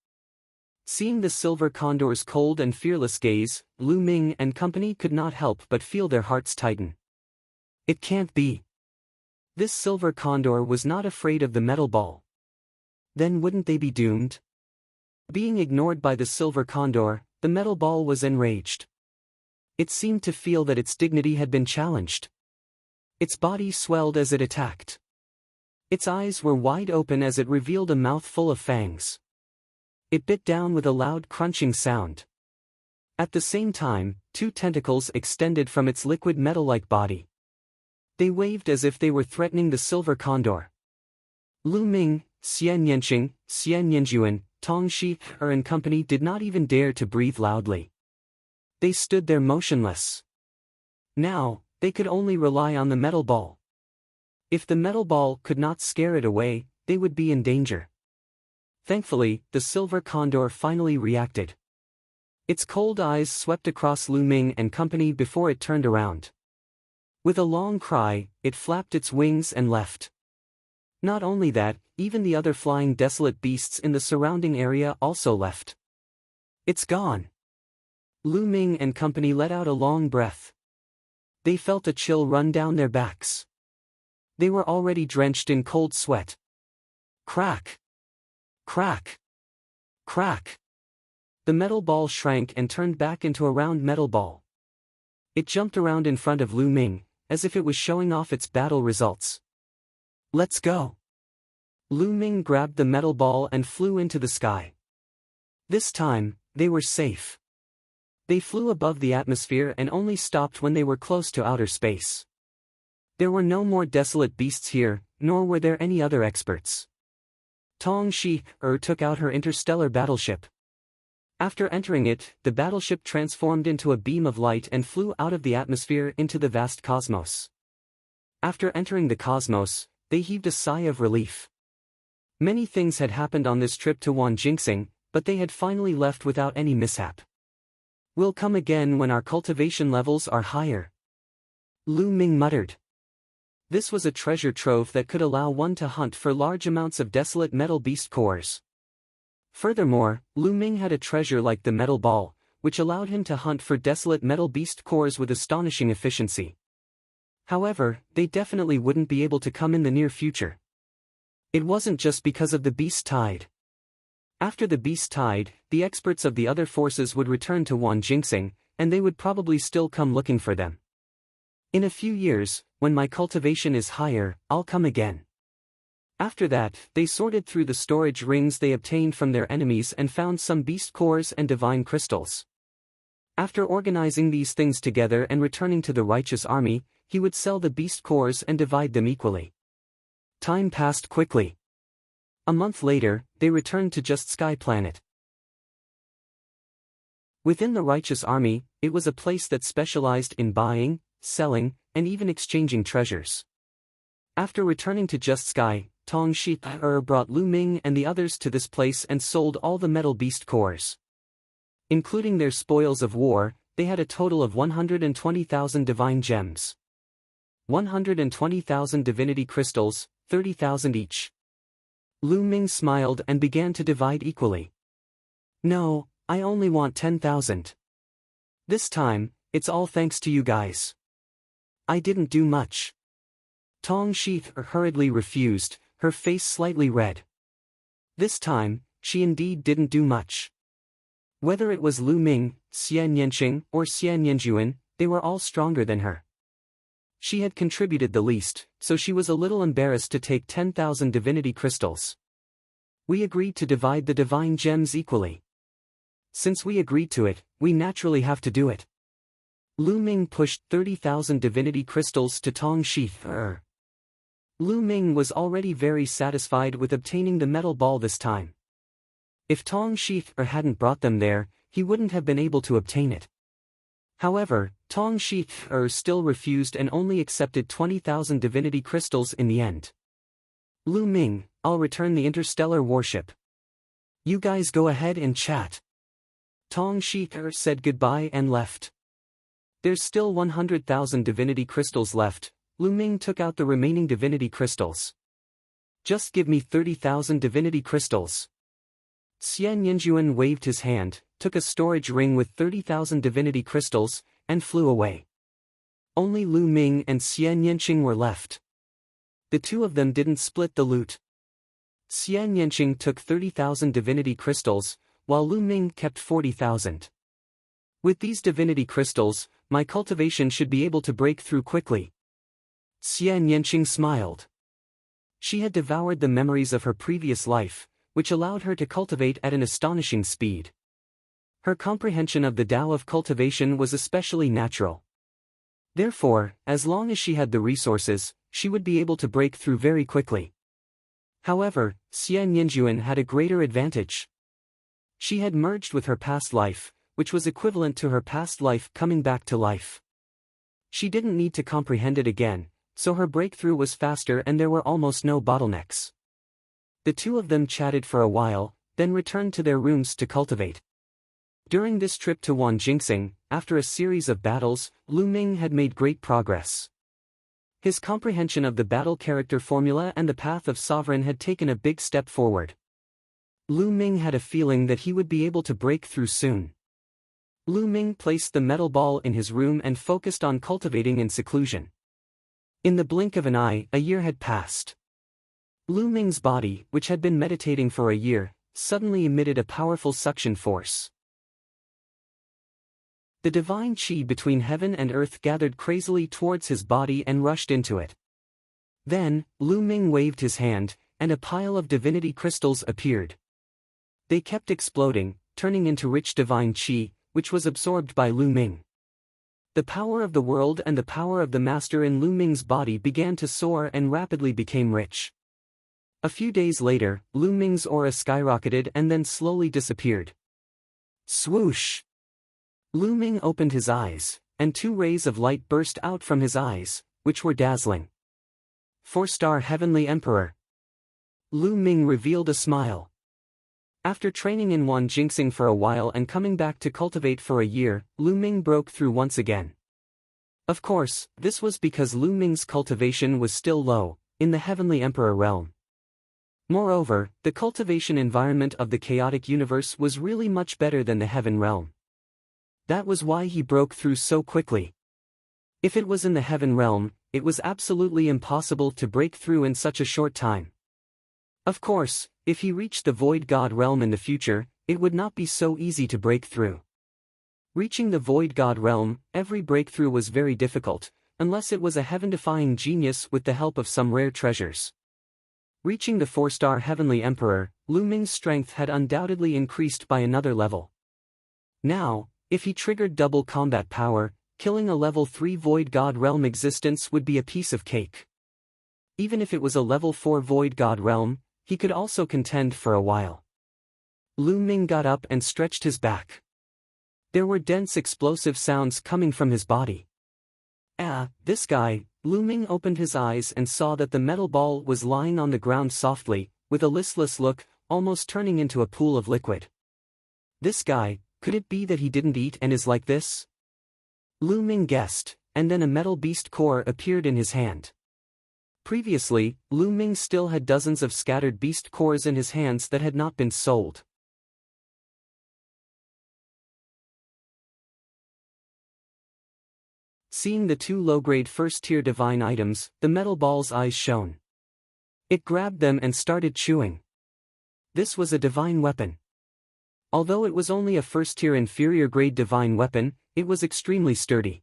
Seeing the silver condor's cold and fearless gaze, Lu Ming and company could not help but feel their hearts tighten. It can't be. This silver condor was not afraid of the Metal Ball. Then wouldn't they be doomed? Being ignored by the silver condor, the Metal Ball was enraged. It seemed to feel that its dignity had been challenged. Its body swelled as it attacked. Its eyes were wide open as it revealed a mouth full of fangs. It bit down with a loud crunching sound. At the same time, two tentacles extended from its liquid metal-like body. They waved as if they were threatening the silver condor. Lu Ming, Xian Yanqing, Xian Yanjuan, Tong Shi, and company did not even dare to breathe loudly. They stood there motionless. Now, they could only rely on the Metal Ball. If the Metal Ball could not scare it away, they would be in danger. Thankfully, the silver condor finally reacted. Its cold eyes swept across Lu Ming and company before it turned around. With a long cry, it flapped its wings and left. Not only that, even the other flying desolate beasts in the surrounding area also left. It's gone. Lu Ming and company let out a long breath. They felt a chill run down their backs. They were already drenched in cold sweat. Crack! Crack! Crack! The Metal Ball shrank and turned back into a round metal ball. It jumped around in front of Lu Ming, as if it was showing off its battle results. Let's go! Lu Ming grabbed the Metal Ball and flew into the sky. This time, they were safe. They flew above the atmosphere and only stopped when they were close to outer space. There were no more desolate beasts here, nor were there any other experts. Tong Shi took out her interstellar battleship. After entering it, the battleship transformed into a beam of light and flew out of the atmosphere into the vast cosmos. After entering the cosmos, they heaved a sigh of relief. Many things had happened on this trip to Wanjingxing, but they had finally left without any mishap. We'll come again when our cultivation levels are higher. Lu Ming muttered. This was a treasure trove that could allow one to hunt for large amounts of desolate metal beast cores. Furthermore, Lu Ming had a treasure like the Metal Ball, which allowed him to hunt for desolate metal beast cores with astonishing efficiency. However, they definitely wouldn't be able to come in the near future. It wasn't just because of the beast tide. After the beast tide, the experts of the other forces would return to Wanjingxing, and they would probably still come looking for them. In a few years, when my cultivation is higher, I'll come again. After that, they sorted through the storage rings they obtained from their enemies and found some beast cores and divine crystals. After organizing these things together and returning to the righteous army, he would sell the beast cores and divide them equally. Time passed quickly. A month later, they returned to Just Sky Planet. Within the righteous army, it was a place that specialized in buying, selling, and even exchanging treasures. After returning to Just Sky, Tong Shi brought Lu Ming and the others to this place and sold all the metal beast cores. Including their spoils of war, they had a total of 120,000 divine gems. 120,000 divinity crystals, 30,000 each. Lu Ming smiled and began to divide equally. No, I only want 10,000. This time, it's all thanks to you guys. I didn't do much. Tong Shi hurriedly refused, her face slightly red. This time, she indeed didn't do much. Whether it was Lu Ming, Xian Yanqing, or Xian Yanjuan, they were all stronger than her. She had contributed the least, so she was a little embarrassed to take 10,000 divinity crystals. We agreed to divide the divine gems equally. Since we agreed to it, we naturally have to do it. Lu Ming pushed 30,000 divinity crystals to Tong Shi. Lu Ming was already very satisfied with obtaining the metal ball this time. If Tong Shi hadn't brought them there, he wouldn't have been able to obtain it. However, Tong Shi still refused and only accepted 20,000 divinity crystals in the end. Lu Ming, I'll return the interstellar warship. You guys go ahead and chat. Tong Shi said goodbye and left. There's still 100,000 divinity crystals left. Lu Ming took out the remaining divinity crystals. Just give me 30,000 divinity crystals. Xian Yanjuan waved his hand, took a storage ring with 30,000 divinity crystals, and flew away. Only Lu Ming and Xian Yanqing were left. The two of them didn't split the loot. Xian Yanqing took 30,000 divinity crystals, while Lu Ming kept 40,000. With these divinity crystals, my cultivation should be able to break through quickly. Xian Yanqing smiled. She had devoured the memories of her previous life, which allowed her to cultivate at an astonishing speed. Her comprehension of the Tao of cultivation was especially natural. Therefore, as long as she had the resources, she would be able to break through very quickly. However, Xian Yanjuan had a greater advantage. She had merged with her past life, which was equivalent to her past life coming back to life. She didn't need to comprehend it again, so her breakthrough was faster and there were almost no bottlenecks. The two of them chatted for a while, then returned to their rooms to cultivate. During this trip to Wanjingxing, after a series of battles, Lu Ming had made great progress. His comprehension of the battle character formula and the path of sovereign had taken a big step forward. Lu Ming had a feeling that he would be able to break through soon. Lu Ming placed the metal ball in his room and focused on cultivating in seclusion. In the blink of an eye, a year had passed. Lu Ming's body, which had been meditating for a year, suddenly emitted a powerful suction force. The divine qi between heaven and earth gathered crazily towards his body and rushed into it. Then, Lu Ming waved his hand, and a pile of divinity crystals appeared. They kept exploding, turning into rich divine qi, which was absorbed by Lu Ming. The power of the world and the power of the master in Lu Ming's body began to soar and rapidly became rich. A few days later, Lu Ming's aura skyrocketed and then slowly disappeared. Swoosh! Lu Ming opened his eyes, and two rays of light burst out from his eyes, which were dazzling. 4-star Heavenly Emperor. Lu Ming revealed a smile. After training in Wanjingxing for a while and coming back to cultivate for a year, Lu Ming broke through once again. Of course, this was because Lu Ming's cultivation was still low, in the Heavenly Emperor realm. Moreover, the cultivation environment of the chaotic universe was really much better than the heaven realm. That was why he broke through so quickly. If it was in the heaven realm, it was absolutely impossible to break through in such a short time. Of course, if he reached the Void God realm in the future, it would not be so easy to break through. Reaching the Void God realm, every breakthrough was very difficult, unless it was a heaven-defying genius with the help of some rare treasures. Reaching the 4-star Heavenly Emperor, Lu Ming's strength had undoubtedly increased by another level. Now, if he triggered double combat power, killing a level 3 Void God realm existence would be a piece of cake. Even if it was a level 4 Void God realm, he could also contend for a while. Lu Ming got up and stretched his back. There were dense explosive sounds coming from his body. This guy. Lu Ming opened his eyes and saw that the metal ball was lying on the ground softly, with a listless look, almost turning into a pool of liquid. This guy, could it be that he didn't eat and is like this? Lu Ming guessed, and then a metal beast core appeared in his hand. Previously, Lu Ming still had dozens of scattered beast cores in his hands that had not been sold. Seeing the two low-grade first-tier divine items, the metal ball's eyes shone. It grabbed them and started chewing. This was a divine weapon. Although it was only a first-tier inferior-grade divine weapon, it was extremely sturdy.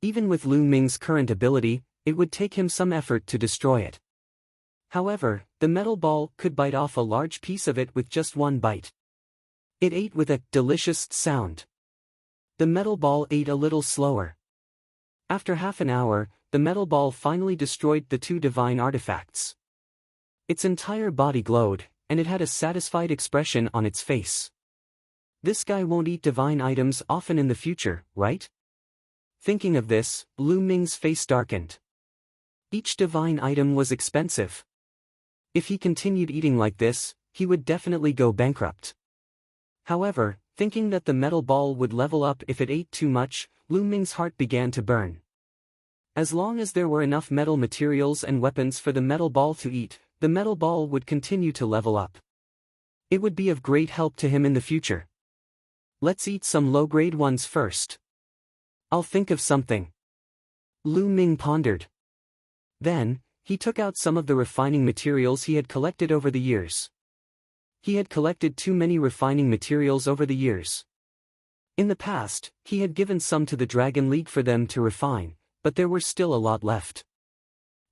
Even with Lu Ming's current ability, it would take him some effort to destroy it. However, the metal ball could bite off a large piece of it with just one bite. It ate with a delicious sound. The metal ball ate a little slower. After half an hour, the metal ball finally destroyed the two divine artifacts. Its entire body glowed, and it had a satisfied expression on its face. This guy won't eat divine items often in the future, right? Thinking of this, Lu Ming's face darkened. Each divine item was expensive. If he continued eating like this, he would definitely go bankrupt. However, thinking that the metal ball would level up if it ate too much, Lu Ming's heart began to burn. As long as there were enough metal materials and weapons for the metal ball to eat, the metal ball would continue to level up. It would be of great help to him in the future. Let's eat some low-grade ones first. I'll think of something. Lu Ming pondered. Then, he took out some of the refining materials he had collected over the years. He had collected too many refining materials over the years. In the past, he had given some to the Dragon League for them to refine, but there were still a lot left.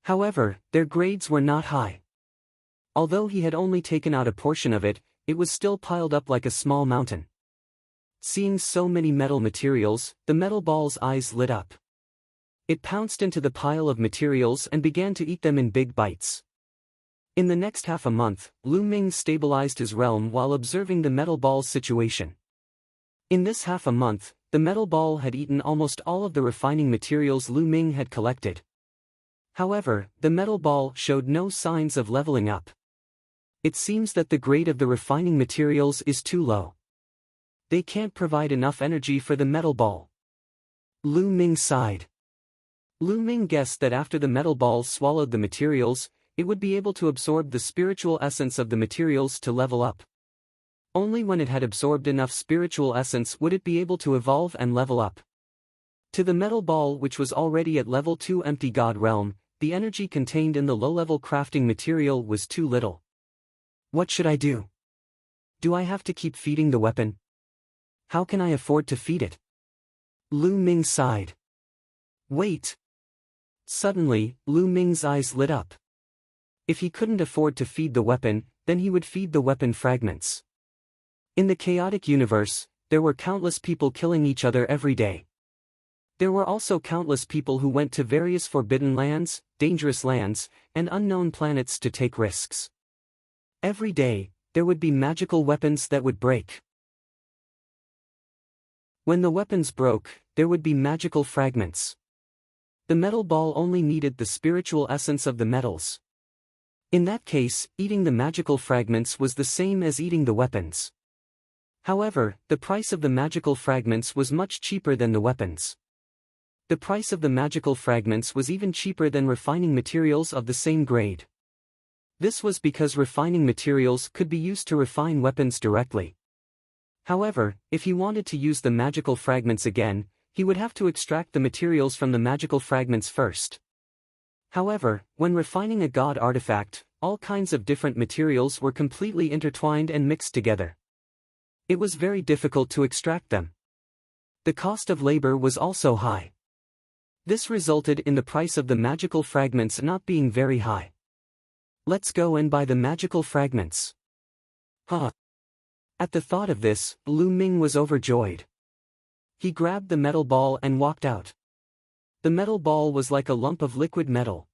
However, their grades were not high. Although he had only taken out a portion of it, it was still piled up like a small mountain. Seeing so many metal materials, the metal ball's eyes lit up. It pounced into the pile of materials and began to eat them in big bites. In the next half a month, Lu Ming stabilized his realm while observing the metal ball's situation. In this half a month, the metal ball had eaten almost all of the refining materials Lu Ming had collected. However, the metal ball showed no signs of leveling up. It seems that the grade of the refining materials is too low. They can't provide enough energy for the metal ball. Lu Ming sighed. Lu Ming guessed that after the metal ball swallowed the materials, it would be able to absorb the spiritual essence of the materials to level up. Only when it had absorbed enough spiritual essence would it be able to evolve and level up. To the metal ball, which was already at level 2 empty god realm, the energy contained in the low-level crafting material was too little. What should I do? Do I have to keep feeding the weapon? How can I afford to feed it? Lu Ming sighed. Wait. Suddenly, Lu Ming's eyes lit up. If he couldn't afford to feed the weapon, then he would feed the weapon fragments. In the chaotic universe, there were countless people killing each other every day. There were also countless people who went to various forbidden lands, dangerous lands, and unknown planets to take risks. Every day, there would be magical weapons that would break. When the weapons broke, there would be magical fragments. The metal ball only needed the spiritual essence of the metals. In that case, eating the magical fragments was the same as eating the weapons. However, the price of the magical fragments was much cheaper than the weapons. The price of the magical fragments was even cheaper than refining materials of the same grade. This was because refining materials could be used to refine weapons directly. However, if he wanted to use the magical fragments again, he would have to extract the materials from the magical fragments first. However, when refining a god artifact, all kinds of different materials were completely intertwined and mixed together. It was very difficult to extract them. The cost of labor was also high. This resulted in the price of the magical fragments not being very high. Let's go and buy the magical fragments. Huh. At the thought of this, Lu Ming was overjoyed. He grabbed the metal ball and walked out. The metal ball was like a lump of liquid metal.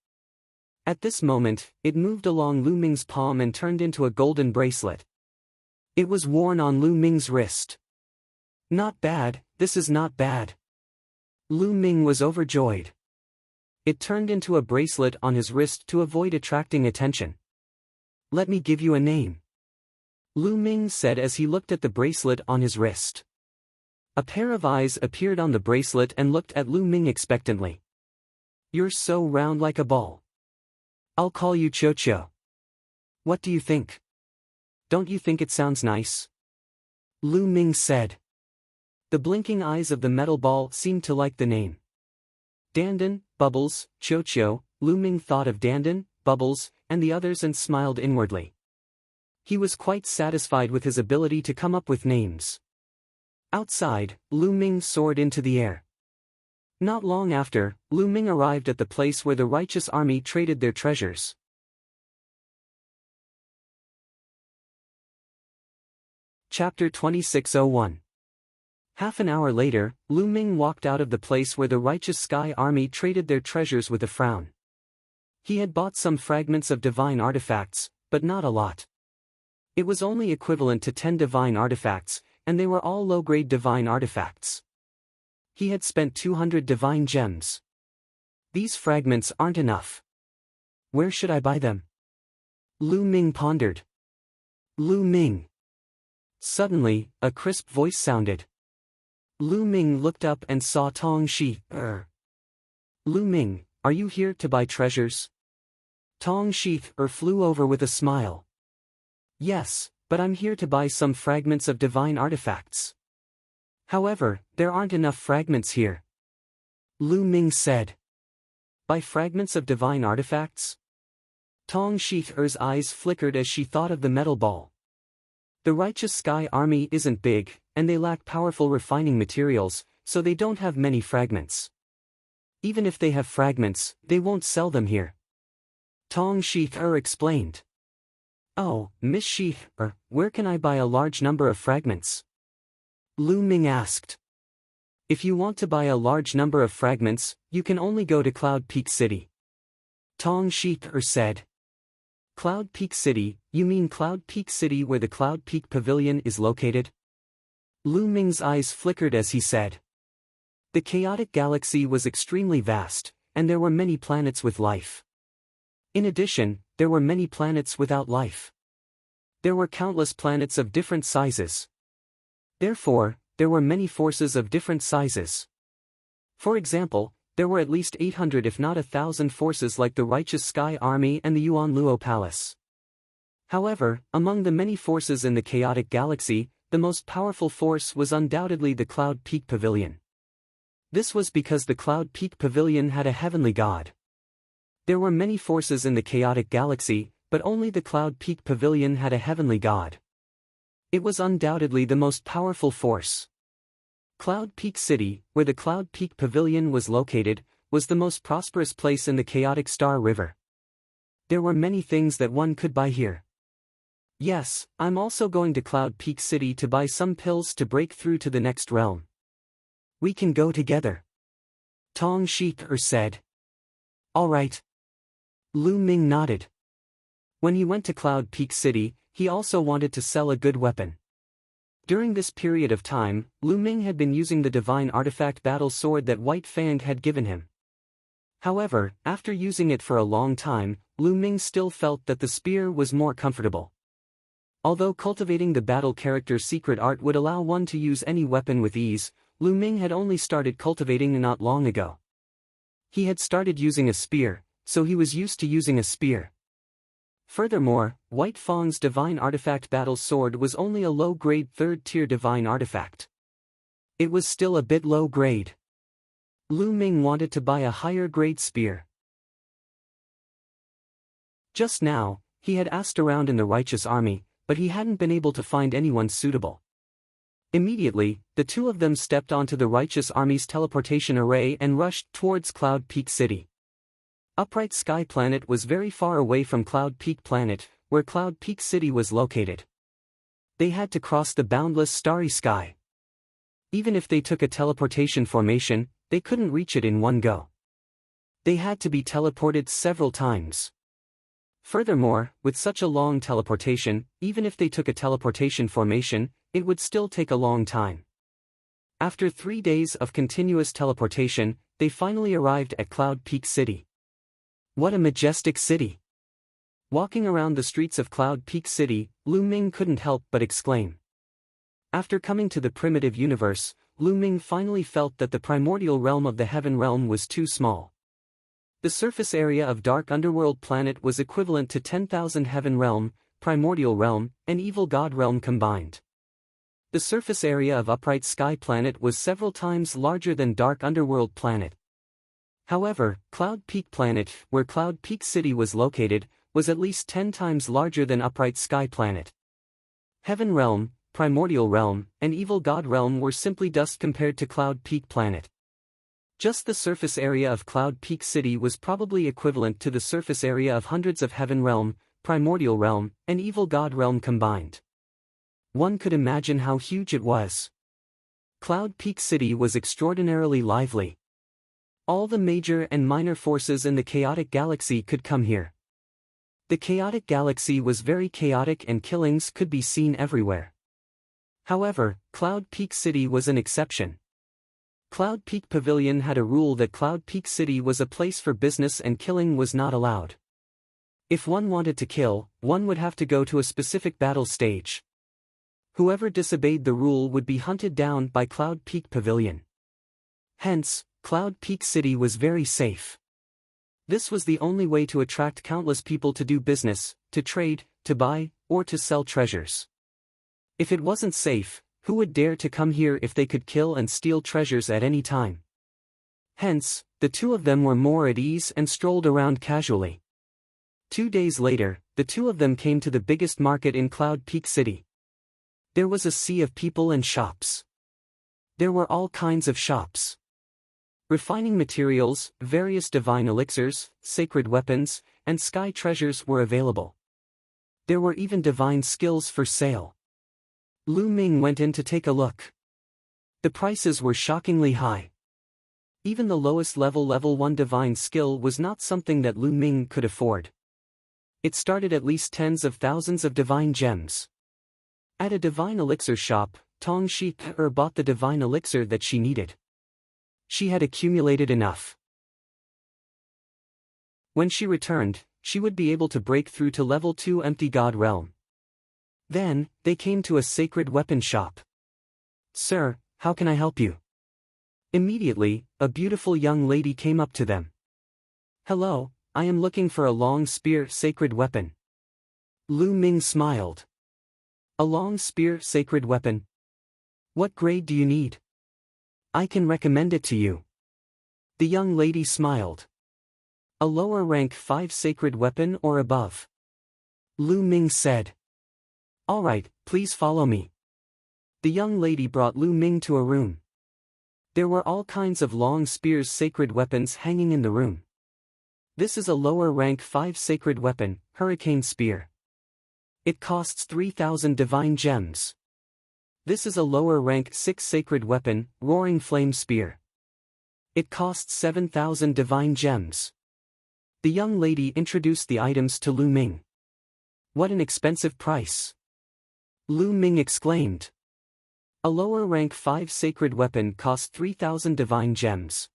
At this moment, it moved along Lu Ming's palm and turned into a golden bracelet. It was worn on Lu Ming's wrist. Not bad, this is not bad. Lu Ming was overjoyed. It turned into a bracelet on his wrist to avoid attracting attention. Let me give you a name. Lu Ming said as he looked at the bracelet on his wrist. A pair of eyes appeared on the bracelet and looked at Lu Ming expectantly. You're so round like a ball. I'll call you Cho-Cho. What do you think? Don't you think it sounds nice? Lu Ming said. The blinking eyes of the metal ball seemed to like the name. Dandan, Bubbles, Cho-Cho. Lu Ming thought of Dandan, Bubbles, and the others and smiled inwardly. He was quite satisfied with his ability to come up with names. Outside, Lu Ming soared into the air. Not long after, Lu Ming arrived at the place where the righteous army traded their treasures. Chapter 2601. Half an hour later, Lu Ming walked out of the place where the righteous Sky Army traded their treasures with a frown. He had bought some fragments of divine artifacts, but not a lot. It was only equivalent to 10 divine artifacts, and they were all low-grade divine artifacts. He had spent 200 divine gems. These fragments aren't enough. Where should I buy them? Lu Ming pondered. Lu Ming. Suddenly, a crisp voice sounded. Lu Ming looked up and saw Tong Shi. Lu Ming, are you here to buy treasures? Tong Shi flew over with a smile. Yes, but I'm here to buy some fragments of divine artifacts. However, there aren't enough fragments here. Lu Ming said. Buy fragments of divine artifacts? Tong Shi's eyes flickered as she thought of the metal ball. The righteous Sky Army isn't big, and they lack powerful refining materials, so they don't have many fragments. Even if they have fragments, they won't sell them here. Tong Shi explained. Oh, Miss Shi, where can I buy a large number of fragments? Lu Ming asked. If you want to buy a large number of fragments, you can only go to Cloud Peak City. Tong Shi said. Cloud Peak City, you mean Cloud Peak City where the Cloud Peak Pavilion is located? Lu Ming's eyes flickered as he said. The chaotic galaxy was extremely vast, and there were many planets with life. In addition, there were many planets without life. There were countless planets of different sizes. Therefore, there were many forces of different sizes. For example, there were at least 800 if not 1,000 forces like the Righteous Sky Army and the Yuan Luo Palace. However, among the many forces in the chaotic galaxy, the most powerful force was undoubtedly the Cloud Peak Pavilion. This was because the Cloud Peak Pavilion had a heavenly god. There were many forces in the chaotic galaxy, but only the Cloud Peak Pavilion had a heavenly god. It was undoubtedly the most powerful force. Cloud Peak City, where the Cloud Peak Pavilion was located, was the most prosperous place in the chaotic Star River. There were many things that one could buy here. Yes, I'm also going to Cloud Peak City to buy some pills to break through to the next realm. We can go together. Tong Shi said. All right. Lu Ming nodded. When he went to Cloud Peak City, he also wanted to sell a good weapon. During this period of time, Lu Ming had been using the divine artifact battle sword that White Fang had given him. However, after using it for a long time, Lu Ming still felt that the spear was more comfortable. Although cultivating the battle character's secret art would allow one to use any weapon with ease, Lu Ming had only started cultivating not long ago. He had started using a spear, so he was used to using a spear. Furthermore, White Fang's divine artifact battle sword was only a low-grade 3rd-tier divine artifact. It was still a bit low-grade. Lu Ming wanted to buy a higher-grade spear. Just now, he had asked around in the Righteous Army, but he hadn't been able to find anyone suitable. Immediately, the two of them stepped onto the Righteous Army's teleportation array and rushed towards Cloud Peak City. Upright Sky Planet was very far away from Cloud Peak Planet, where Cloud Peak City was located. They had to cross the boundless starry sky. Even if they took a teleportation formation, they couldn't reach it in one go. They had to be teleported several times. Furthermore, with such a long teleportation, even if they took a teleportation formation, it would still take a long time. After 3 days of continuous teleportation, they finally arrived at Cloud Peak City. What a majestic city! Walking around the streets of Cloud Peak City, Lu Ming couldn't help but exclaim. After coming to the primitive universe, Lu Ming finally felt that the primordial realm of the Heaven Realm was too small. The surface area of Dark Underworld Planet was equivalent to 10,000 Heaven Realm, Primordial Realm, and Evil God Realm combined. The surface area of Upright Sky Planet was several times larger than Dark Underworld Planet. However, Cloud Peak Planet, where Cloud Peak City was located, was at least 10 times larger than Upright Sky Planet. Heaven Realm, Primordial Realm, and Evil God Realm were simply dust compared to Cloud Peak Planet. Just the surface area of Cloud Peak City was probably equivalent to the surface area of hundreds of Heaven Realm, Primordial Realm, and Evil God Realm combined. One could imagine how huge it was. Cloud Peak City was extraordinarily lively. All the major and minor forces in the chaotic galaxy could come here. The chaotic galaxy was very chaotic and killings could be seen everywhere. However, Cloud Peak City was an exception. Cloud Peak Pavilion had a rule that Cloud Peak City was a place for business and killing was not allowed. If one wanted to kill, one would have to go to a specific battle stage. Whoever disobeyed the rule would be hunted down by Cloud Peak Pavilion. Hence, Cloud Peak City was very safe. This was the only way to attract countless people to do business, to trade, to buy, or to sell treasures. If it wasn't safe, who would dare to come here if they could kill and steal treasures at any time? Hence, the two of them were more at ease and strolled around casually. 2 days later, the two of them came to the biggest market in Cloud Peak City. There was a sea of people and shops. There were all kinds of shops. Refining materials, various divine elixirs, sacred weapons, and sky treasures were available. There were even divine skills for sale. Lu Ming went in to take a look. The prices were shockingly high. Even the lowest level 1 divine skill was not something that Lu Ming could afford. It started at least tens of thousands of divine gems. At a divine elixir shop, Tong Shi bought the divine elixir that she needed. She had accumulated enough. When she returned, she would be able to break through to level 2 Empty God Realm. Then, they came to a sacred weapon shop. "Sir, how can I help you?" Immediately, a beautiful young lady came up to them. "Hello, I am looking for a long spear sacred weapon." Lu Ming smiled. "A long spear sacred weapon? What grade do you need? I can recommend it to you." The young lady smiled. "A lower rank 5 sacred weapon or above." Lu Ming said. "All right, please follow me." The young lady brought Lu Ming to a room. There were all kinds of long spears sacred weapons hanging in the room. This is a lower rank 5 sacred weapon, Hurricane Spear. It costs 3,000 divine gems. This is a lower rank 6 sacred weapon, Roaring Flame Spear. It costs 7,000 divine gems. The young lady introduced the items to Lu Ming. "What an expensive price!" Lu Ming exclaimed. A lower rank 5 sacred weapon cost 3,000 divine gems.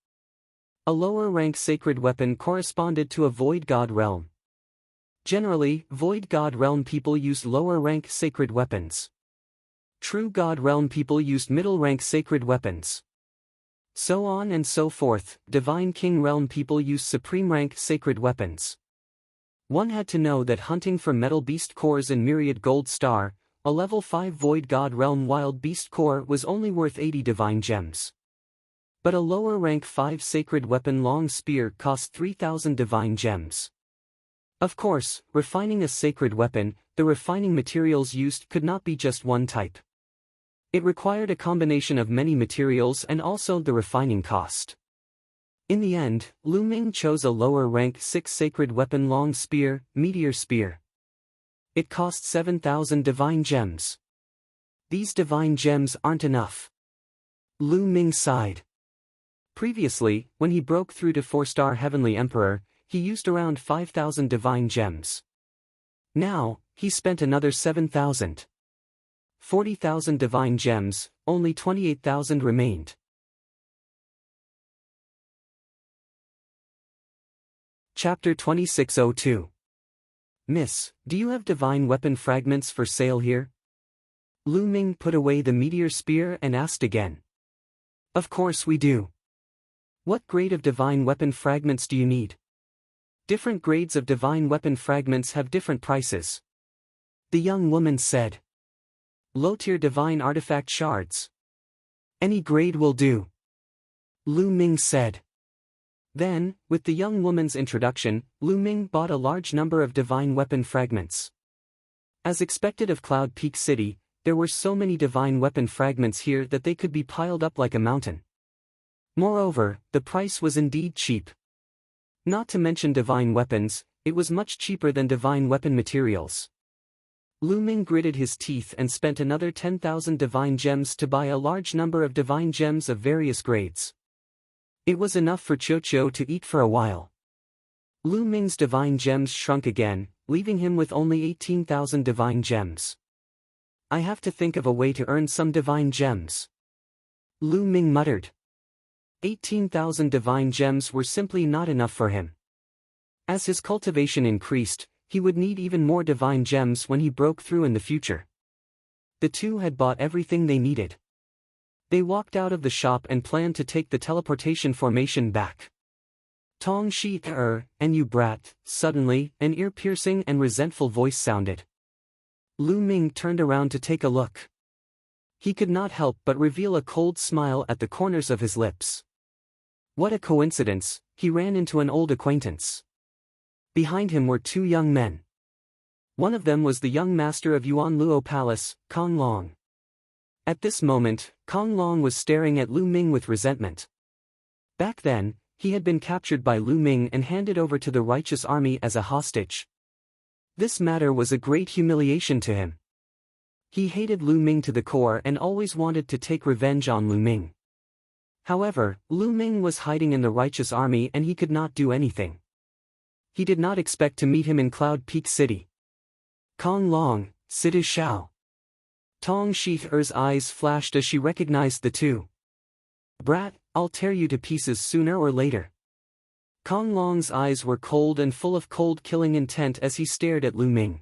A lower rank sacred weapon corresponded to a Void God Realm. Generally, Void God Realm people used lower rank sacred weapons. True God Realm people used middle rank sacred weapons. So on and so forth, Divine King Realm people used supreme rank sacred weapons. One had to know that hunting for metal beast cores in Myriad Gold Star, a level 5 Void God Realm Wild Beast Core was only worth 80 divine gems. But a lower rank 5 sacred weapon long spear cost 3,000 divine gems. Of course, refining a sacred weapon, the refining materials used could not be just one type. It required a combination of many materials and also the refining cost. In the end, Lu Ming chose a lower rank 6 sacred weapon long spear, Meteor Spear. It cost 7,000 divine gems. These divine gems aren't enough. Lu Ming sighed. Previously, when he broke through to 4-star Heavenly Emperor, he used around 5,000 divine gems. Now, he spent another 7,000. 40,000 divine gems, only 28,000 remained. Chapter 2602. Miss, do you have divine weapon fragments for sale here? Lu Ming put away the meteor spear and asked again. Of course we do. What grade of divine weapon fragments do you need? Different grades of divine weapon fragments have different prices. The young woman said. Low-tier divine artifact shards. Any grade will do. Lu Ming said. Then, with the young woman's introduction, Lu Ming bought a large number of divine weapon fragments. As expected of Cloud Peak City, there were so many divine weapon fragments here that they could be piled up like a mountain. Moreover, the price was indeed cheap. Not to mention divine weapons, it was much cheaper than divine weapon materials. Lu Ming gritted his teeth and spent another 10,000 divine gems to buy a large number of divine gems of various grades. It was enough for Qiu to eat for a while. Lu Ming's divine gems shrunk again, leaving him with only 18,000 divine gems. I have to think of a way to earn some divine gems. Lu Ming muttered. 18,000 divine gems were simply not enough for him. As his cultivation increased, he would need even more divine gems when he broke through in the future. The two had bought everything they needed. They walked out of the shop and planned to take the teleportation formation back. Tong Shi and you brat, suddenly, an ear-piercing and resentful voice sounded. Lu Ming turned around to take a look. He could not help but reveal a cold smile at the corners of his lips. What a coincidence, he ran into an old acquaintance. Behind him were two young men. One of them was the young master of Yuan Luo Palace, Kong Long. At this moment, Kong Long was staring at Lu Ming with resentment. Back then, he had been captured by Lu Ming and handed over to the righteous army as a hostage. This matter was a great humiliation to him. He hated Lu Ming to the core and always wanted to take revenge on Lu Ming. However, Lu Ming was hiding in the righteous army and he could not do anything. He did not expect to meet him in Cloud Peak City. Kong Long, Sidu Shao. Tong Shi-er's eyes flashed as she recognized the two. Brat, I'll tear you to pieces sooner or later. Kong Long's eyes were cold and full of cold killing intent as he stared at Lu Ming.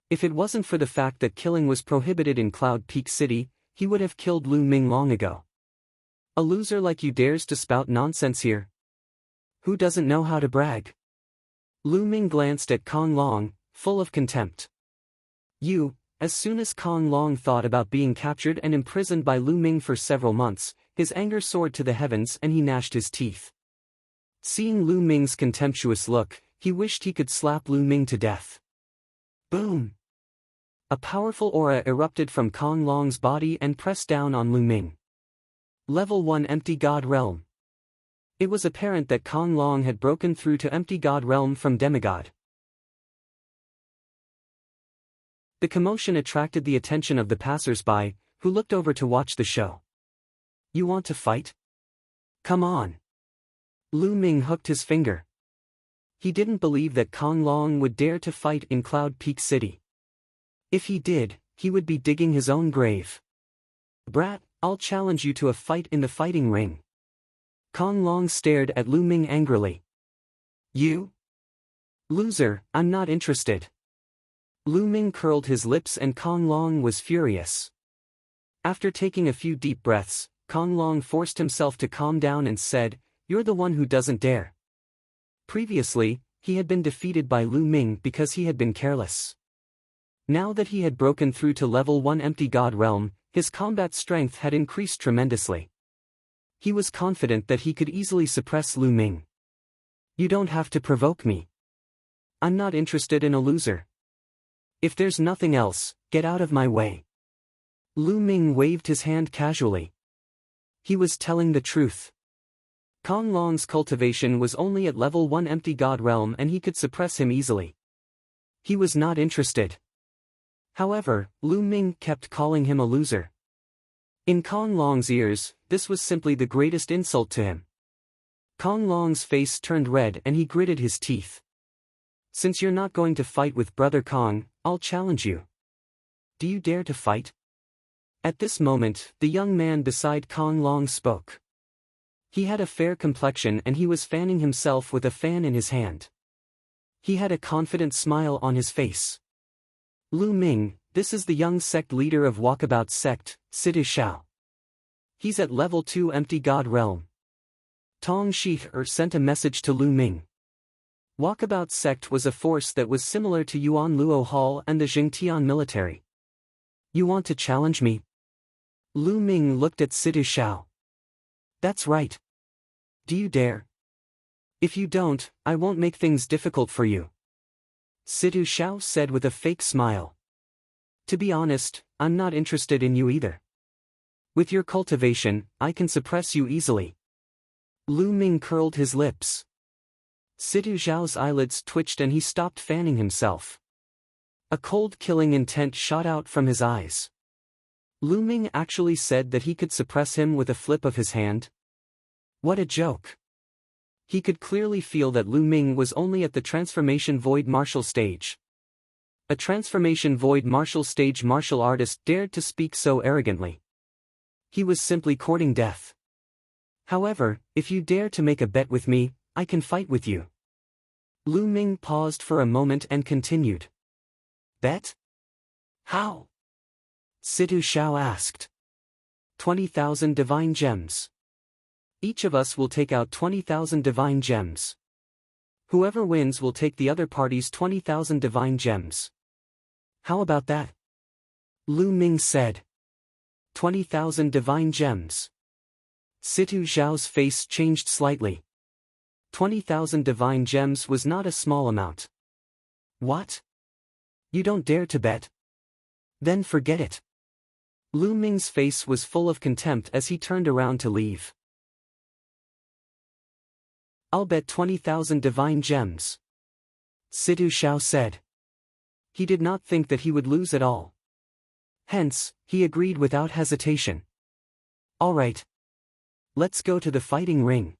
If it wasn't for the fact that killing was prohibited in Cloud Peak City, he would have killed Lu Ming long ago. A loser like you dares to spout nonsense here? Who doesn't know how to brag? Lu Ming glanced at Kong Long, full of contempt. As soon as Kong Long thought about being captured and imprisoned by Lu Ming for several months, his anger soared to the heavens and he gnashed his teeth. Seeing Lu Ming's contemptuous look, he wished he could slap Lu Ming to death. Boom! A powerful aura erupted from Kong Long's body and pressed down on Lu Ming. Level 1 Empty God Realm. It was apparent that Kong Long had broken through to Empty God Realm from Demigod. The commotion attracted the attention of the passers-by, who looked over to watch the show. You want to fight? Come on. Lu Ming hooked his finger. He didn't believe that Kong Long would dare to fight in Cloud Peak City. If he did, he would be digging his own grave. Brat, I'll challenge you to a fight in the fighting ring. Kong Long stared at Lu Ming angrily. You? Loser, I'm not interested. Lu Ming curled his lips and Kong Long was furious. After taking a few deep breaths, Kong Long forced himself to calm down and said, You're the one who doesn't dare. Previously, he had been defeated by Lu Ming because he had been careless. Now that he had broken through to level 1 Empty God Realm, his combat strength had increased tremendously. He was confident that he could easily suppress Lu Ming. You don't have to provoke me. I'm not interested in a loser. If there's nothing else, get out of my way. Lu Ming waved his hand casually. He was telling the truth. Kong Long's cultivation was only at level 1 Empty God Realm and he could suppress him easily. He was not interested. However, Lu Ming kept calling him a loser. In Kong Long's ears, this was simply the greatest insult to him. Kong Long's face turned red and he gritted his teeth. Since you're not going to fight with Brother Kong, I'll challenge you. Do you dare to fight? At this moment, the young man beside Kong Long spoke. He had a fair complexion and he was fanning himself with a fan in his hand. He had a confident smile on his face. Lu Ming, this is the young sect leader of Walkabout Sect, Sidu Shao. He's at level 2 Empty God Realm. Tong Shi-er sent a message to Lu Ming. Walkabout Sect was a force that was similar to Yuan Luo Hall and the Jingtian military. You want to challenge me? Lu Ming looked at Sidu Shao. That's right. Do you dare? If you don't, I won't make things difficult for you. Situ Xiao said with a fake smile. To be honest, I'm not interested in you either. With your cultivation, I can suppress you easily. Lu Ming curled his lips. Situ Xiao's eyelids twitched and he stopped fanning himself. A cold killing intent shot out from his eyes. Lu Ming actually said that he could suppress him with a flip of his hand? What a joke. He could clearly feel that Lu Ming was only at the transformation void martial stage. A transformation void martial stage martial artist dared to speak so arrogantly. He was simply courting death. However, if you dare to make a bet with me, I can fight with you. Lu Ming paused for a moment and continued. Bet? How? Situ Xiao asked. 20,000 divine gems. Each of us will take out 20,000 divine gems. Whoever wins will take the other party's 20,000 divine gems. How about that? Lu Ming said. 20,000 divine gems. Situ Xiao's face changed slightly. 20,000 divine gems was not a small amount. What? You don't dare to bet? Then forget it. Lu Ming's face was full of contempt as he turned around to leave. I'll bet 20,000 divine gems. Situ Xiao said. He did not think that he would lose at all. Hence, he agreed without hesitation. All right. Let's go to the fighting ring.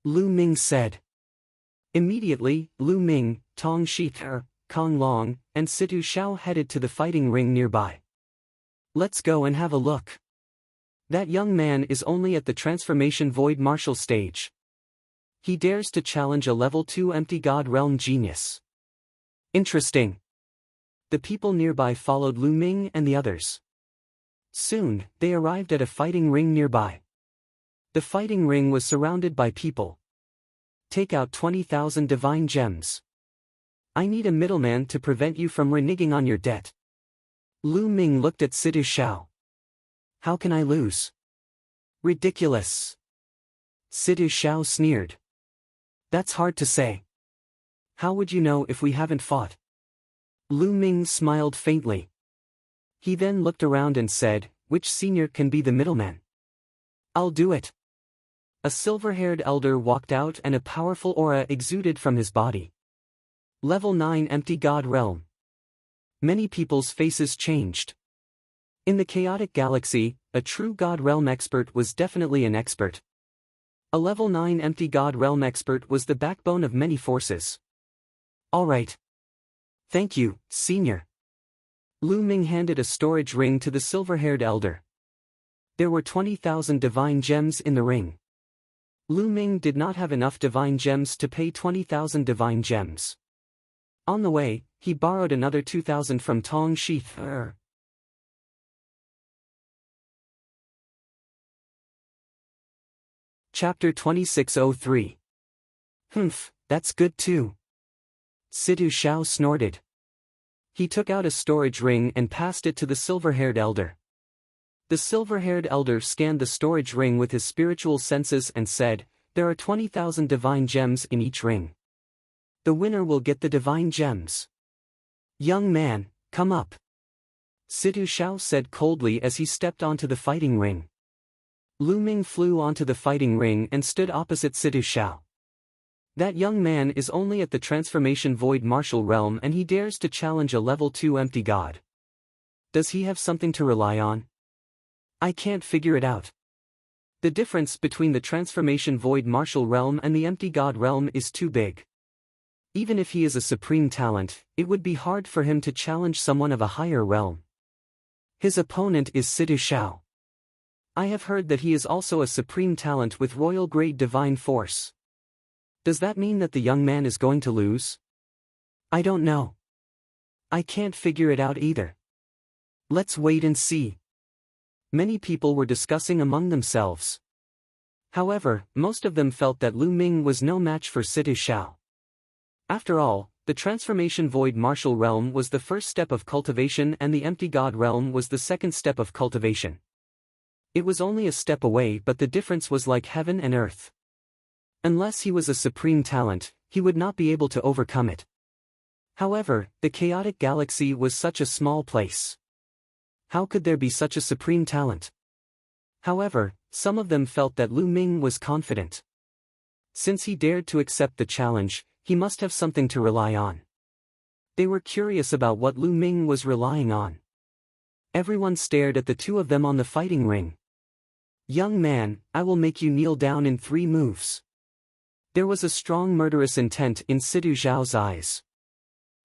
Lu Ming said. Immediately, Lu Ming, Tong Shi'er, Kong Long, and Situ Xiao headed to the fighting ring nearby. Let's go and have a look. That young man is only at the transformation void martial stage. He dares to challenge a level 2 empty god realm genius. Interesting. The people nearby followed Lu Ming and the others. Soon, they arrived at a fighting ring nearby. The fighting ring was surrounded by people. Take out 20,000 divine gems. I need a middleman to prevent you from reneging on your debt. Lu Ming looked at Situ Xiao. How can I lose? Ridiculous. Situ Xiao sneered. That's hard to say. How would you know if we haven't fought? Lu Ming smiled faintly. He then looked around and said, which senior can be the middleman? I'll do it. A silver-haired elder walked out and a powerful aura exuded from his body. Level 9 Empty God Realm. Many people's faces changed. In the chaotic galaxy, a true God Realm expert was definitely an expert. A level 9 Empty God Realm expert was the backbone of many forces. All right. Thank you, senior. Lu Ming handed a storage ring to the silver-haired elder. There were 20,000 divine gems in the ring. Lu Ming did not have enough divine gems to pay 20,000 divine gems. On the way, he borrowed another 2,000 from Tong Shi'er. Chapter 2603. Humph, that's good too. Situ Xiao snorted. He took out a storage ring and passed it to the silver-haired elder. The silver-haired elder scanned the storage ring with his spiritual senses and said, there are 20,000 divine gems in each ring. The winner will get the divine gems. Young man, come up. Situ Xiao said coldly as he stepped onto the fighting ring. Lu Ming flew onto the fighting ring and stood opposite Situ Xiao. That young man is only at the transformation void martial realm and he dares to challenge a level 2 empty god. Does he have something to rely on? I can't figure it out. The difference between the transformation void martial realm and the empty god realm is too big. Even if he is a supreme talent, it would be hard for him to challenge someone of a higher realm. His opponent is Situ Xiao. I have heard that he is also a supreme talent with royal grade divine force. Does that mean that the young man is going to lose? I don't know. I can't figure it out either. Let's wait and see. Many people were discussing among themselves. However, most of them felt that Lu Ming was no match for Situ Xiao. After all, the transformation void martial realm was the first step of cultivation and the empty god realm was the second step of cultivation. It was only a step away, but the difference was like heaven and earth. Unless he was a supreme talent, he would not be able to overcome it. However, the chaotic galaxy was such a small place. How could there be such a supreme talent? However, some of them felt that Lu Ming was confident. Since he dared to accept the challenge, he must have something to rely on. They were curious about what Lu Ming was relying on. Everyone stared at the two of them on the fighting ring. "Young man, I will make you kneel down in 3 moves." There was a strong murderous intent in Sidu Zhao's eyes.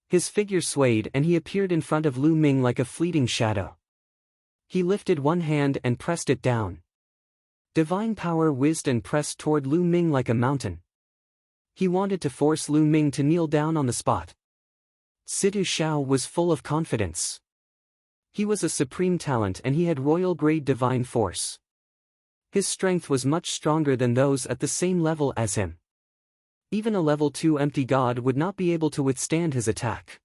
His figure swayed and he appeared in front of Lu Ming like a fleeting shadow. He lifted one hand and pressed it down. Divine power whizzed and pressed toward Lu Ming like a mountain. He wanted to force Lu Ming to kneel down on the spot. Sidu Zhao was full of confidence. He was a supreme talent and he had royal-grade divine force. His strength was much stronger than those at the same level as him. Even a level 2 empty god would not be able to withstand his attack.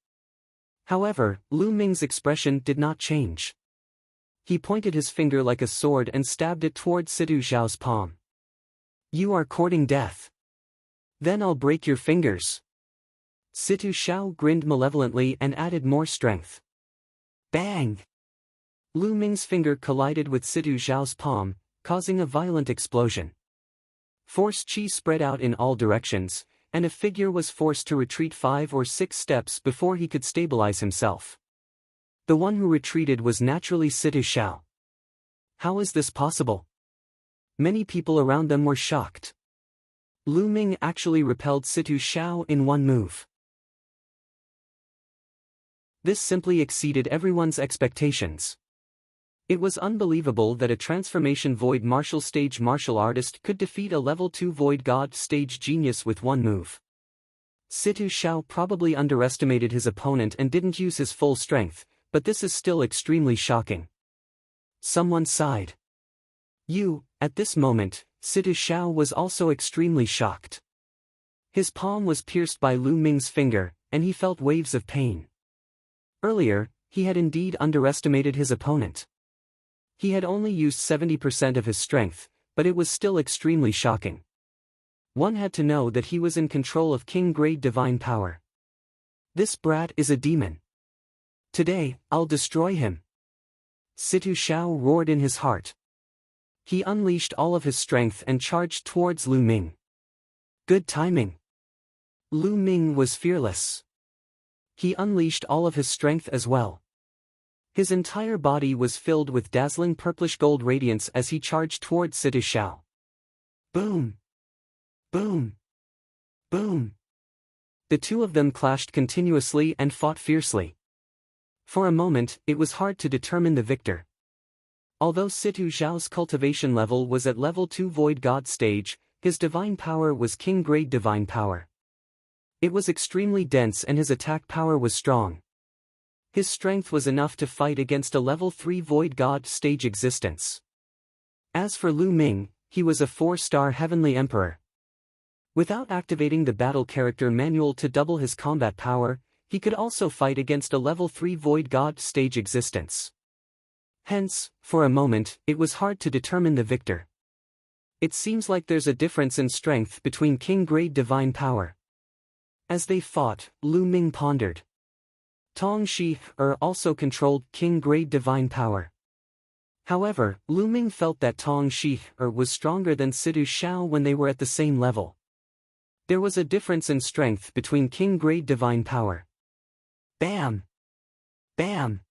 However, Lu Ming's expression did not change. He pointed his finger like a sword and stabbed it toward Sidu Zhao's palm. "You are courting death. Then I'll break your fingers." Sidu Zhao grinned malevolently and added more strength. Bang! Lu Ming's finger collided with Sidu Zhao's palm, causing a violent explosion. Force chi spread out in all directions, and a figure was forced to retreat 5 or 6 steps before he could stabilize himself. The one who retreated was naturally Sidu Zhao. How is this possible? Many people around them were shocked. Lu Ming actually repelled Sidu Zhao in 1 move. This simply exceeded everyone's expectations. It was unbelievable that a transformation void martial stage martial artist could defeat a level 2 void god stage genius with 1 move. Sidu Zhao probably underestimated his opponent and didn't use his full strength, but this is still extremely shocking. Someone sighed. At this moment, Sidu Zhao was also extremely shocked. His palm was pierced by Lu Ming's finger, and he felt waves of pain. Earlier, he had indeed underestimated his opponent. He had only used 70% of his strength, but it was still extremely shocking. One had to know that he was in control of king-grade divine power. This brat is a demon. Today, I'll destroy him. Sidu Zhao roared in his heart. He unleashed all of his strength and charged towards Lu Ming. Good timing. Lu Ming was fearless. He unleashed all of his strength as well. His entire body was filled with dazzling purplish gold radiance as he charged towards Sidu Zhao. Boom! Boom! Boom! The two of them clashed continuously and fought fiercely. For a moment, it was hard to determine the victor. Although Sidu Zhao's cultivation level was at level 2 void god stage, his divine power was king-grade divine power. It was extremely dense and his attack power was strong. His strength was enough to fight against a level 3 void god stage existence. As for Lu Ming, he was a 4-star heavenly emperor. Without activating the battle character manual to double his combat power, he could also fight against a level 3 void god stage existence. Hence, for a moment, it was hard to determine the victor. It seems like there's a difference in strength between king-grade divine power. As they fought, Lu Ming pondered. Tong Shi also controlled king-grade divine power. However, Lu Ming felt that Tong Shi was stronger than Sidu Zhao when they were at the same level. There was a difference in strength between king-grade divine power. Bam! Bam!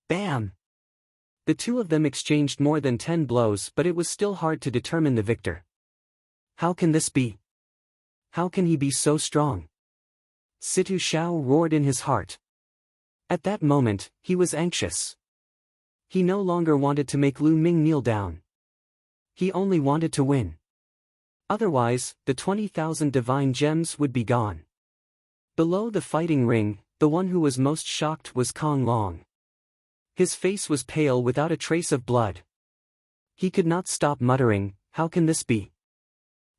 Bam! The two of them exchanged more than 10 blows, but it was still hard to determine the victor. How can this be? How can he be so strong? Sidu Zhao roared in his heart. At that moment, he was anxious. He no longer wanted to make Lu Ming kneel down. He only wanted to win. Otherwise, the 20,000 divine gems would be gone. Below the fighting ring, the one who was most shocked was Kong Long. His face was pale without a trace of blood. He could not stop muttering, "How can this be?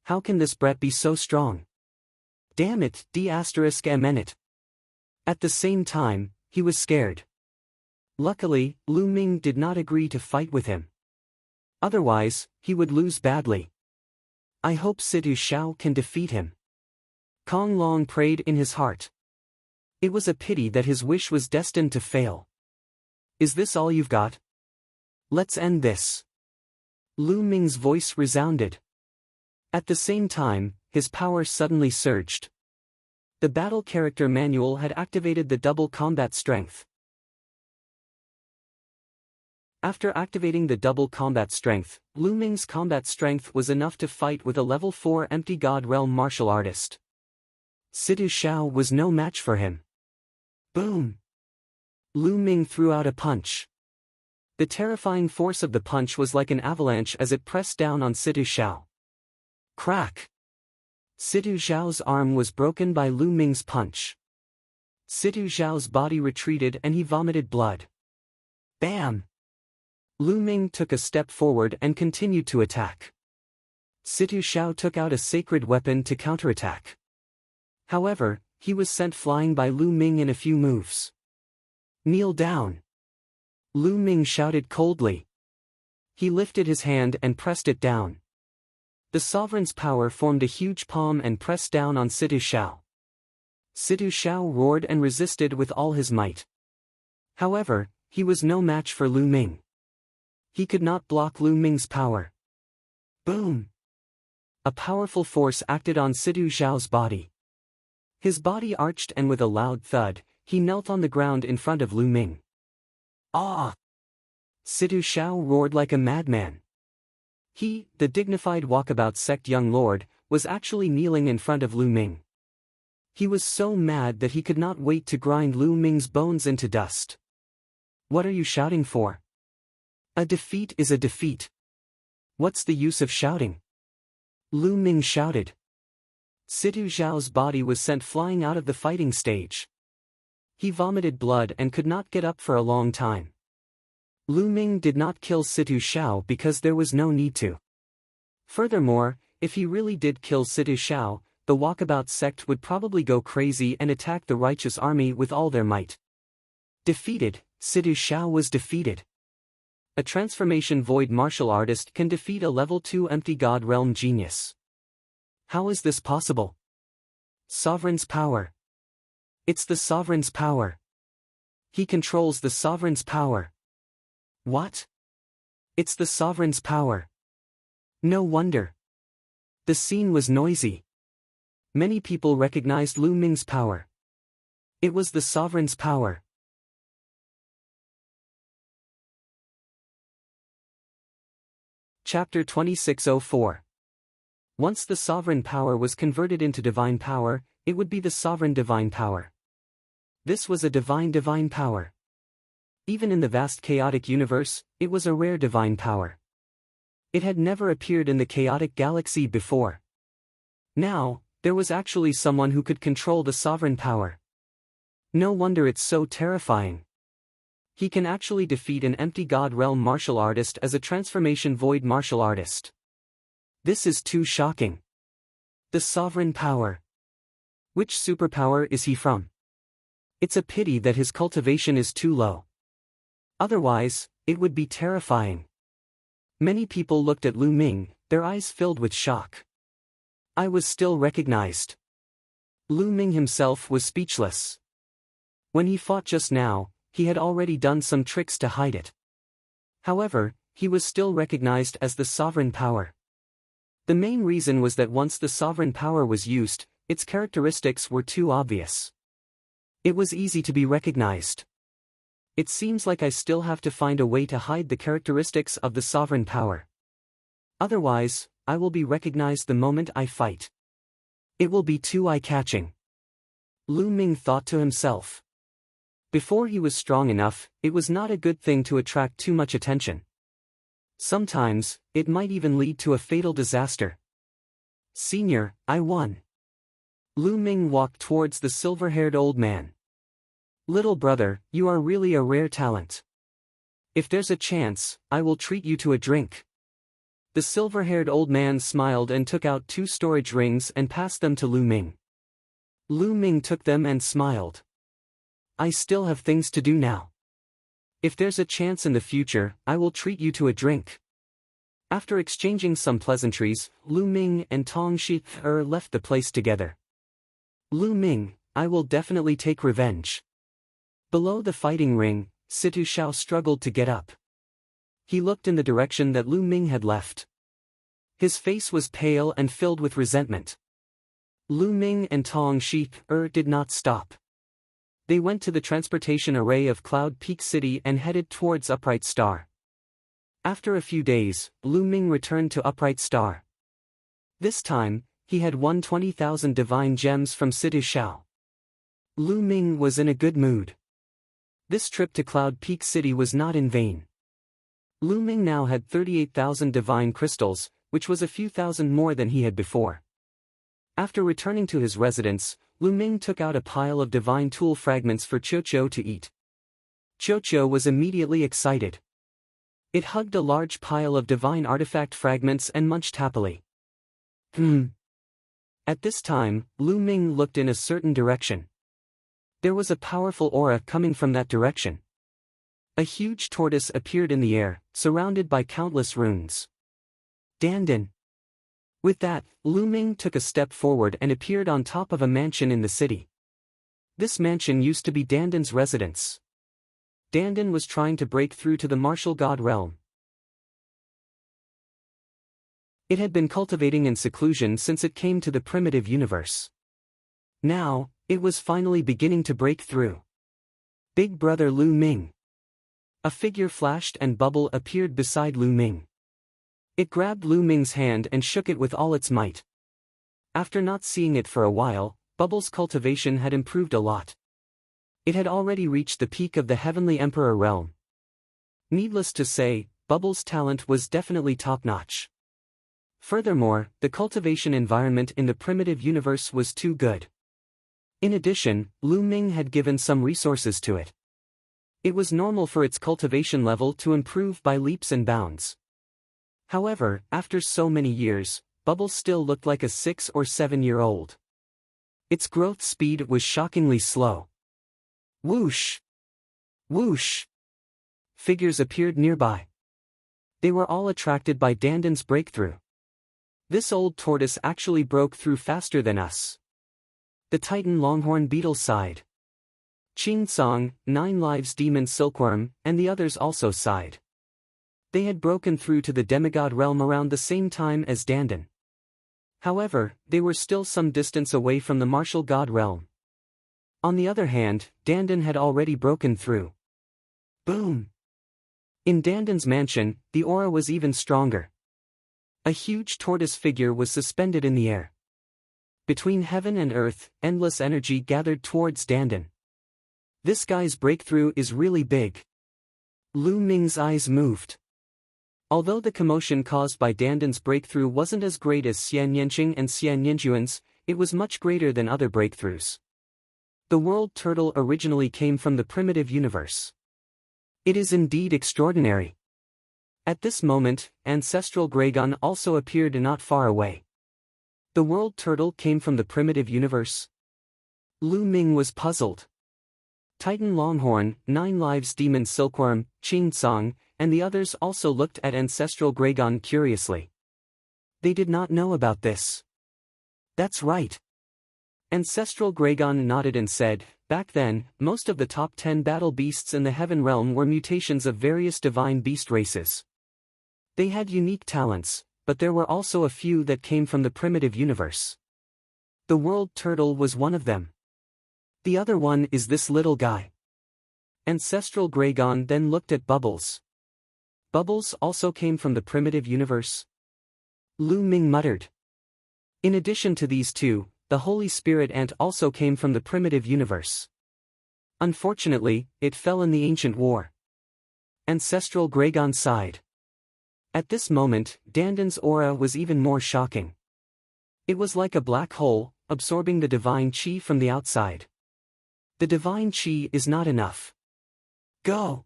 How can this brat be so strong? Damn it, d*mn. At the same time, he was scared. Luckily, Lu Ming did not agree to fight with him. Otherwise, he would lose badly. I hope Situ Xiao can defeat him. Kong Long prayed in his heart. It was a pity that his wish was destined to fail. Is this all you've got? Let's end this. Lu Ming's voice resounded. At the same time, his power suddenly surged. The battle character manual had activated the double combat strength. After activating the double combat strength, Lu Ming's combat strength was enough to fight with a level 4 empty god realm martial artist. Situ Xiao was no match for him. Boom! Lu Ming threw out a punch. The terrifying force of the punch was like an avalanche as it pressed down on Situ Xiao. Crack! Situ Xiao's arm was broken by Lu Ming's punch. Situ Xiao's body retreated and he vomited blood. Bam! Lu Ming took a step forward and continued to attack. Situ Xiao took out a sacred weapon to counterattack. However, he was sent flying by Lu Ming in a few moves. Kneel down! Lu Ming shouted coldly. He lifted his hand and pressed it down. The sovereign's power formed a huge palm and pressed down on Situ Xiao. Situ Xiao roared and resisted with all his might. However, he was no match for Lu Ming. He could not block Lu Ming's power. Boom! A powerful force acted on Situ Xiao's body. His body arched and with a loud thud, he knelt on the ground in front of Lu Ming. Ah! Situ Xiao roared like a madman. He, the dignified walkabout sect young lord, was actually kneeling in front of Lu Ming. He was so mad that he could not wait to grind Lu Ming's bones into dust. What are you shouting for? A defeat is a defeat. What's the use of shouting? Lu Ming shouted. Situ Xiao's body was sent flying out of the fighting stage. He vomited blood and could not get up for a long time. Lu Ming did not kill Situ Xiao because there was no need to. Furthermore, if he really did kill Situ Xiao, the walkabout sect would probably go crazy and attack the righteous army with all their might. Defeated, Situ Xiao was defeated. A transformation void martial artist can defeat a level 2 empty god realm genius. How is this possible? Sovereign's power. It's the sovereign's power. He controls the sovereign's power. What? It's the sovereign's power. No wonder. The scene was noisy. Many people recognized Lu Ming's power. It was the sovereign's power. Chapter 2604. Once the sovereign power was converted into divine power, it would be the sovereign divine power. This was a divine power. Even in the vast chaotic universe, it was a rare divine power. It had never appeared in the chaotic galaxy before. Now, there was actually someone who could control the sovereign power. No wonder it's so terrifying. He can actually defeat an empty god realm martial artist as a transformation void martial artist. This is too shocking. The sovereign power. Which superpower is he from? It's a pity that his cultivation is too low. Otherwise, it would be terrifying. Many people looked at Lu Ming, their eyes filled with shock. I was still recognized. Lu Ming himself was speechless. When he fought just now, he had already done some tricks to hide it. However, he was still recognized as the sovereign power. The main reason was that once the sovereign power was used, its characteristics were too obvious. It was easy to be recognized. It seems like I still have to find a way to hide the characteristics of the sovereign power. Otherwise, I will be recognized the moment I fight. It will be too eye-catching. Lu Ming thought to himself. Before he was strong enough, it was not a good thing to attract too much attention. Sometimes, it might even lead to a fatal disaster. Senior, I won. Lu Ming walked towards the silver-haired old man. Little brother, you are really a rare talent. If there's a chance, I will treat you to a drink. The silver-haired old man smiled and took out 2 storage rings and passed them to Lu Ming. Lu Ming took them and smiled. I still have things to do now. If there's a chance in the future, I will treat you to a drink. After exchanging some pleasantries, Lu Ming and Tong Shi-er left the place together. Lu Ming, I will definitely take revenge. Below the fighting ring, Situ Xiao struggled to get up. He looked in the direction that Lu Ming had left. His face was pale and filled with resentment. Lu Ming and Tong Shi-er did not stop. They went to the transportation array of Cloud Peak City and headed towards Upright Star. After a few days, Lu Ming returned to Upright Star. This time, he had won 20,000 divine gems from Situ Xiao. Lu Ming was in a good mood. This trip to Cloud Peak City was not in vain. Lu Ming now had 38,000 divine crystals, which was a few thousand more than he had before. After returning to his residence, Lu Ming took out a pile of divine tool fragments for Qiu to eat. Qiu was immediately excited. It hugged a large pile of divine artifact fragments and munched happily. At this time, Lu Ming looked in a certain direction. There was a powerful aura coming from that direction. A huge tortoise appeared in the air, surrounded by countless runes. Dandan. With that, Lu Ming took a step forward and appeared on top of a mansion in the city. This mansion used to be Dandan's residence. Dandan was trying to break through to the martial god realm. It had been cultivating in seclusion since it came to the primitive universe. Now, it was finally beginning to break through. Big brother Lu Ming. A figure flashed and bubble appeared beside Lu Ming. It grabbed Lu Ming's hand and shook it with all its might. After not seeing it for a while, Bubble's cultivation had improved a lot. It had already reached the peak of the Heavenly Emperor realm. Needless to say, Bubble's talent was definitely top-notch. Furthermore, the cultivation environment in the primitive universe was too good. In addition, Lu Ming had given some resources to it. It was normal for its cultivation level to improve by leaps and bounds. However, after so many years, Bubble still looked like a 6 or 7-year-old. Its growth speed was shockingly slow. Whoosh! Whoosh! Figures appeared nearby. They were all attracted by Dandan's breakthrough. This old tortoise actually broke through faster than us. The Titan Longhorn Beetle sighed. Qing Song, 9 Lives Demon Silkworm, and the others also sighed. They had broken through to the demigod realm around the same time as Dandan. However, they were still some distance away from the martial god realm. On the other hand, Dandan had already broken through. Boom! In Dandan's mansion, the aura was even stronger. A huge tortoise figure was suspended in the air. Between heaven and earth, endless energy gathered towards Dandan. This guy's breakthrough is really big. Lu Ming's eyes moved. Although the commotion caused by Dandan's breakthrough wasn't as great as Xian Yanqing and Xian Yanjuan's, it was much greater than other breakthroughs. The world turtle originally came from the primitive universe. It is indeed extraordinary. At this moment, ancestral Gragon also appeared not far away. The world turtle came from the primitive universe? Lu Ming was puzzled. Titan Longhorn, 9 Lives Demon Silkworm, Qing Song, and the others also looked at ancestral Gragon curiously. They did not know about this. That's right. Ancestral Gragon nodded and said, back then, most of the top 10 battle beasts in the heaven realm were mutations of various divine beast races. They had unique talents, but there were also a few that came from the primitive universe. The world turtle was one of them. The other one is this little guy. Ancestral Gragon then looked at Bubbles. Bubbles also came from the primitive universe? Lu Ming muttered. In addition to these two, the Holy Spirit Ant also came from the primitive universe. Unfortunately, it fell in the ancient war. Ancestral Gragon sighed. At this moment, Dandan's aura was even more shocking. It was like a black hole, absorbing the divine chi from the outside. The divine chi is not enough. Go!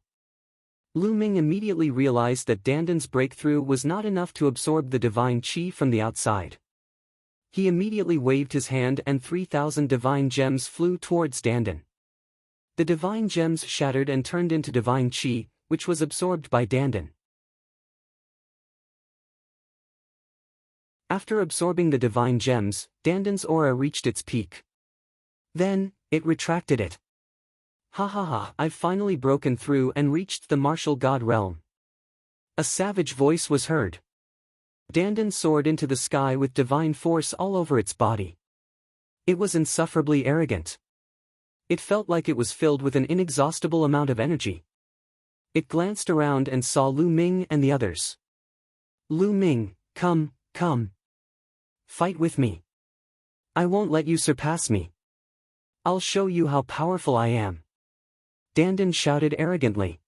Lu Ming immediately realized that Dandan's breakthrough was not enough to absorb the divine chi from the outside. He immediately waved his hand and 3,000 divine gems flew towards Dandan. The divine gems shattered and turned into divine chi, which was absorbed by Dandan. After absorbing the divine gems, Dandan's aura reached its peak. Then, it retracted it. Ha ha ha, I've finally broken through and reached the martial god realm. A savage voice was heard. Dandan soared into the sky with divine force all over its body. It was insufferably arrogant. It felt like it was filled with an inexhaustible amount of energy. It glanced around and saw Lu Ming and the others. Lu Ming, come, come. Fight with me. I won't let you surpass me. I'll show you how powerful I am. Dandan shouted arrogantly.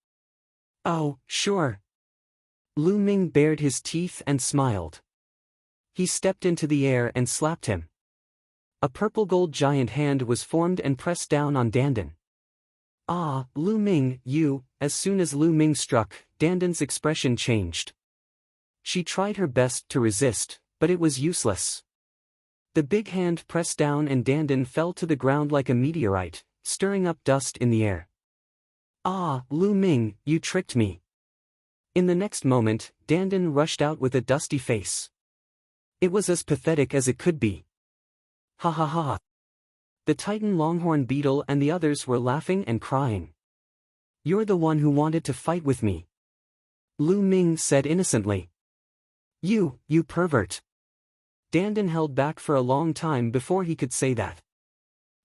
Oh, sure. Lu Ming bared his teeth and smiled. He stepped into the air and slapped him. A purple-gold giant hand was formed and pressed down on Dandan. Ah, Lu Ming, you. As soon as Lu Ming struck, Dandan's expression changed. She tried her best to resist, but it was useless. The big hand pressed down and Dandan fell to the ground like a meteorite, stirring up dust in the air. Ah, Lu Ming, you tricked me. In the next moment, Dandan rushed out with a dusty face. It was as pathetic as it could be. Ha ha ha. The Titan Longhorn Beetle and the others were laughing and crying. You're the one who wanted to fight with me. Lu Ming said innocently. You pervert. Dandan held back for a long time before he could say that.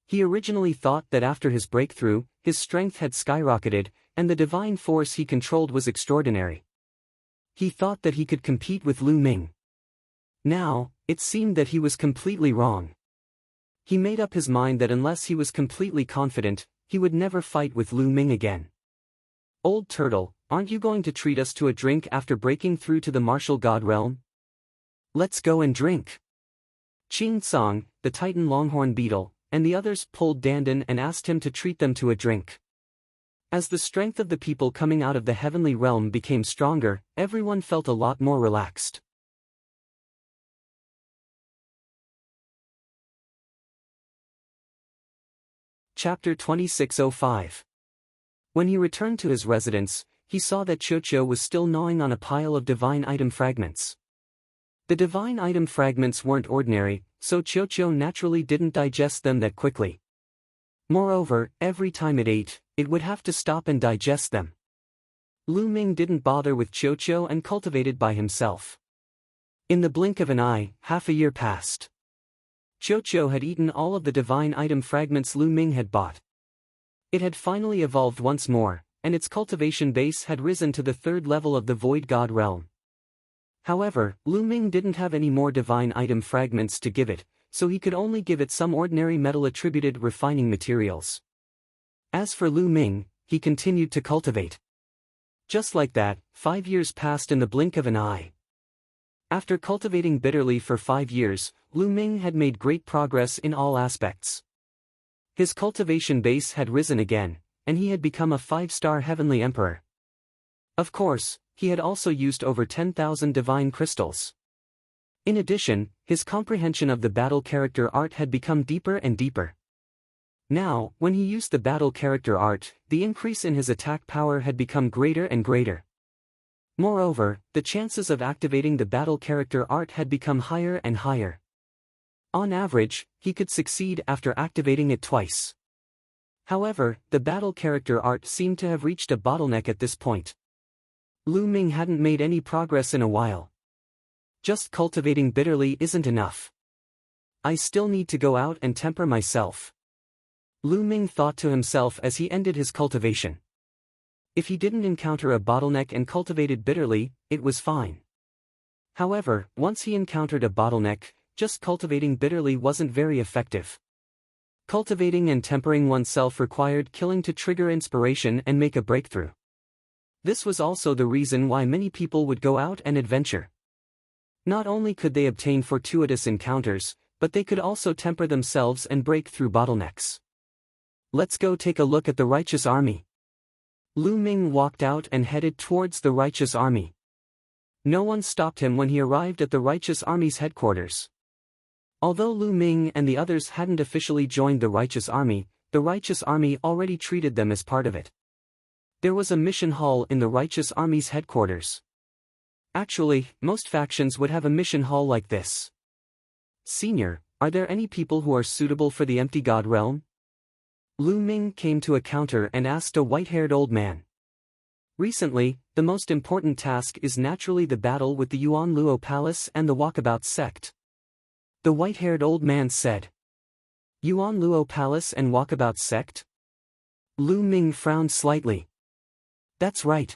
He originally thought that after his breakthrough, his strength had skyrocketed, and the divine force he controlled was extraordinary. He thought that he could compete with Lu Ming. Now, it seemed that he was completely wrong. He made up his mind that unless he was completely confident, he would never fight with Lu Ming again. Old turtle, aren't you going to treat us to a drink after breaking through to the martial god realm? Let's go and drink. Ching Tsang, the Titan Longhorn Beetle, and the others pulled Dandan and asked him to treat them to a drink. As the strength of the people coming out of the heavenly realm became stronger, everyone felt a lot more relaxed. Chapter 2605. When he returned to his residence, he saw that Qiuqiu was still gnawing on a pile of divine item fragments. The divine item fragments weren't ordinary, so Qiuqiu naturally didn't digest them that quickly. Moreover, every time it ate, it would have to stop and digest them. Lu Ming didn't bother with Qiuqiu and cultivated by himself. In the blink of an eye, half a year passed. Qiuqiu had eaten all of the divine item fragments Lu Ming had bought. It had finally evolved once more, and its cultivation base had risen to the third level of the Void God realm. However, Lu Ming didn't have any more divine item fragments to give it, so he could only give it some ordinary metal-attributed refining materials. As for Lu Ming, he continued to cultivate. Just like that, 5 years passed in the blink of an eye. After cultivating bitterly for 5 years, Lu Ming had made great progress in all aspects. His cultivation base had risen again, and he had become a 5-star heavenly emperor. Of course, he had also used over 10,000 divine crystals. In addition, his comprehension of the battle character art had become deeper and deeper. Now, when he used the battle character art, the increase in his attack power had become greater and greater. Moreover, the chances of activating the battle character art had become higher and higher. On average, he could succeed after activating it twice. However, the battle character art seemed to have reached a bottleneck at this point. Lu Ming hadn't made any progress in a while. Just cultivating bitterly isn't enough. I still need to go out and temper myself. Lu Ming thought to himself as he ended his cultivation. If he didn't encounter a bottleneck and cultivated bitterly, it was fine. However, once he encountered a bottleneck, just cultivating bitterly wasn't very effective. Cultivating and tempering oneself required killing to trigger inspiration and make a breakthrough. This was also the reason why many people would go out and adventure. Not only could they obtain fortuitous encounters, but they could also temper themselves and break through bottlenecks. Let's go take a look at the righteous army. Lu Ming walked out and headed towards the righteous army. No one stopped him when he arrived at the righteous army's headquarters. Although Lu Ming and the others hadn't officially joined the righteous army already treated them as part of it. There was a mission hall in the righteous army's headquarters. Actually, most factions would have a mission hall like this. Senior, are there any people who are suitable for the empty god realm? Lu Ming came to a counter and asked a white-haired old man. Recently, the most important task is naturally the battle with the Yuan Luo Palace and the Walkabout sect. The white-haired old man said. Yuan Luo Palace and Walkabout sect? Lu Ming frowned slightly. That's right.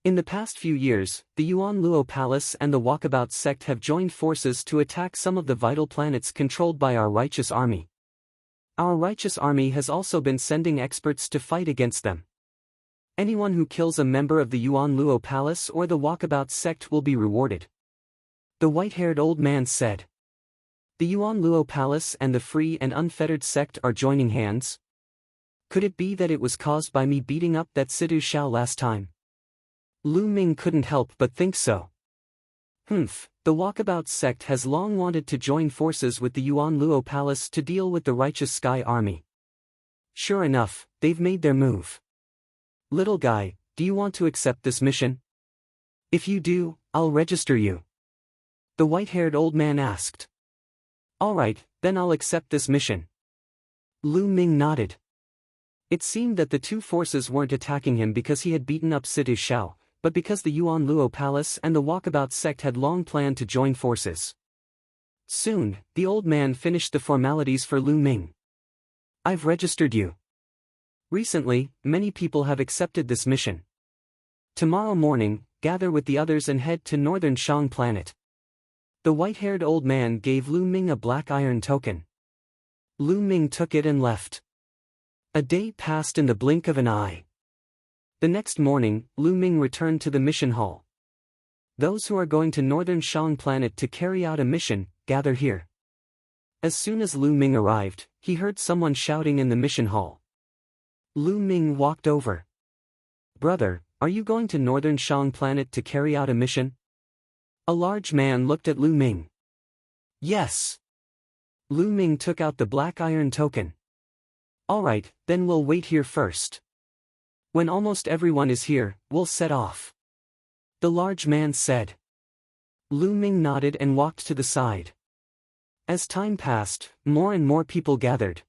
In the past few years, the Yuan Luo Palace and the Walkabout sect have joined forces to attack some of the vital planets controlled by our righteous army. Our righteous army has also been sending experts to fight against them. Anyone who kills a member of the Yuan Luo Palace or the Walkabout sect will be rewarded. The white-haired old man said. The Yuan Luo Palace and the Free and Unfettered sect are joining hands? Could it be that it was caused by me beating up that Sidu Shao last time? Lu Ming couldn't help but think so. The Walkabout sect has long wanted to join forces with the Yuan Luo Palace to deal with the righteous Sky Army. Sure enough, they've made their move. Little guy, do you want to accept this mission? If you do, I'll register you. The white-haired old man asked. Alright, then I'll accept this mission. Lu Ming nodded. It seemed that the two forces weren't attacking him because he had beaten up Sidu Shao, but because the Yuan Luo Palace and the Walkabout sect had long planned to join forces. Soon, the old man finished the formalities for Lu Ming. I've registered you. Recently, many people have accepted this mission. Tomorrow morning, gather with the others and head to Northern Shang Planet. The white-haired old man gave Lu Ming a black iron token. Lu Ming took it and left. A day passed in the blink of an eye. The next morning, Lu Ming returned to the mission hall. Those who are going to Northern Shang Planet to carry out a mission, gather here. As soon as Lu Ming arrived, he heard someone shouting in the mission hall. Lu Ming walked over. Brother, are you going to Northern Shang Planet to carry out a mission? A large man looked at Lu Ming. Yes. Lu Ming took out the black iron token. Alright, then we'll wait here first. When almost everyone is here, we'll set off. The large man said. Lu Ming nodded and walked to the side. As time passed, more and more people gathered.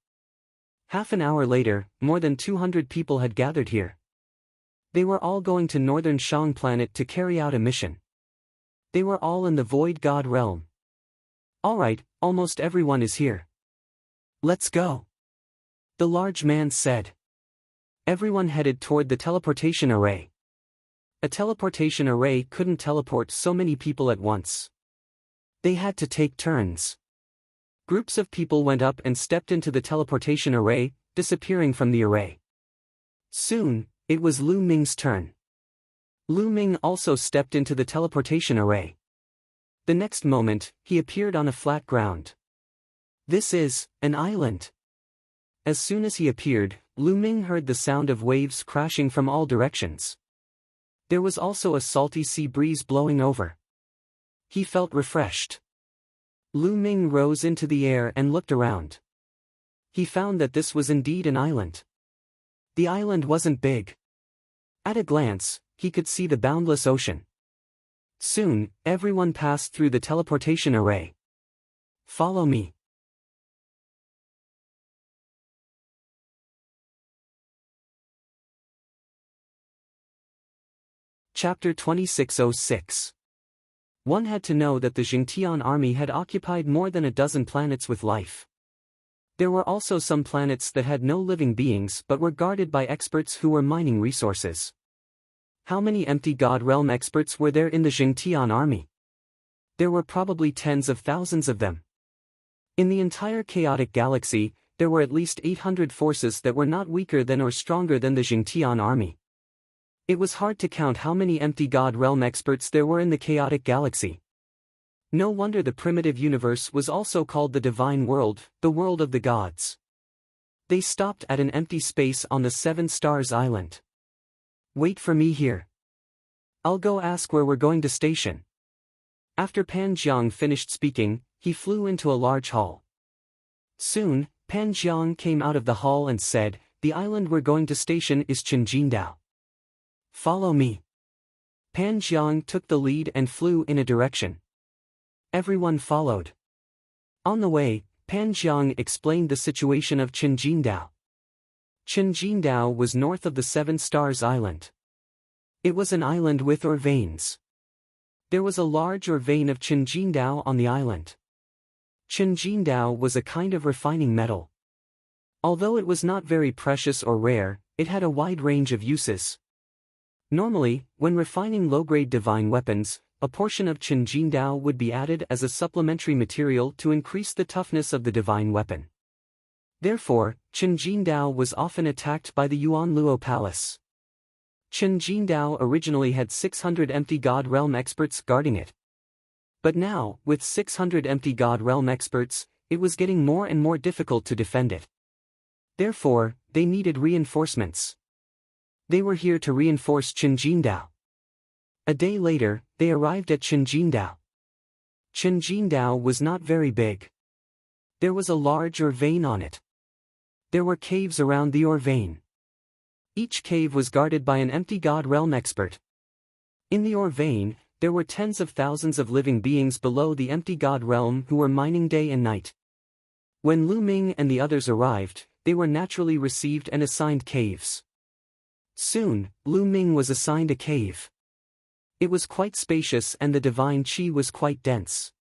Half an hour later, more than 200 people had gathered here. They were all going to Northern Shang Planet to carry out a mission. They were all in the Void God realm. Alright, almost everyone is here. Let's go. The large man said. Everyone headed toward the teleportation array. A teleportation array couldn't teleport so many people at once. They had to take turns. Groups of people went up and stepped into the teleportation array, disappearing from the array. Soon, it was Lu Ming's turn. Lu Ming also stepped into the teleportation array. The next moment, he appeared on a flat ground. This is an island. As soon as he appeared, Lu Ming heard the sound of waves crashing from all directions. There was also a salty sea breeze blowing over. He felt refreshed. Lu Ming rose into the air and looked around. He found that this was indeed an island. The island wasn't big. At a glance, he could see the boundless ocean. Soon, everyone passed through the teleportation array. Follow me. Chapter 2606. One had to know that the Jingtian army had occupied more than a dozen planets with life. There were also some planets that had no living beings but were guarded by experts who were mining resources. How many empty God realm experts were there in the Jingtian army? There were probably tens of thousands of them. In the entire chaotic galaxy, there were at least 800 forces that were not weaker than or stronger than the Jingtian army. It was hard to count how many empty God realm experts there were in the chaotic galaxy. No wonder the primitive universe was also called the divine world, the world of the gods. They stopped at an empty space on the Seven Stars Island. Wait for me here. I'll go ask where we're going to station. After Pan Jiang finished speaking, he flew into a large hall. Soon, Pan Jiang came out of the hall and said, "The island we're going to station is Qinjindao. Follow me." Pan Jiang took the lead and flew in a direction. Everyone followed. On the way, Pan Jiang explained the situation of Qinjindao. Qinjindao was north of the Seven Stars Island. It was an island with ore veins. There was a large ore vein of Qinjindao on the island. Qinjindao was a kind of refining metal. Although it was not very precious or rare, it had a wide range of uses. Normally, when refining low-grade divine weapons, a portion of Qinjindao would be added as a supplementary material to increase the toughness of the divine weapon. Therefore, Qinjindao was often attacked by the Yuan Luo Palace. Qinjindao originally had 600 empty God Realm experts guarding it. But now, with 600 empty God Realm experts, it was getting more and more difficult to defend it. Therefore, they needed reinforcements. They were here to reinforce Qinjindao. A day later, they arrived at Qinjindao. Qinjindao was not very big. There was a large ore vein on it. There were caves around the ore vein. Each cave was guarded by an empty God Realm expert. In the ore vein, there were tens of thousands of living beings below the empty God Realm who were mining day and night. When Lu Ming and the others arrived, they were naturally received and assigned caves. Soon, Lu Ming was assigned a cave. It was quite spacious and the divine qi was quite dense.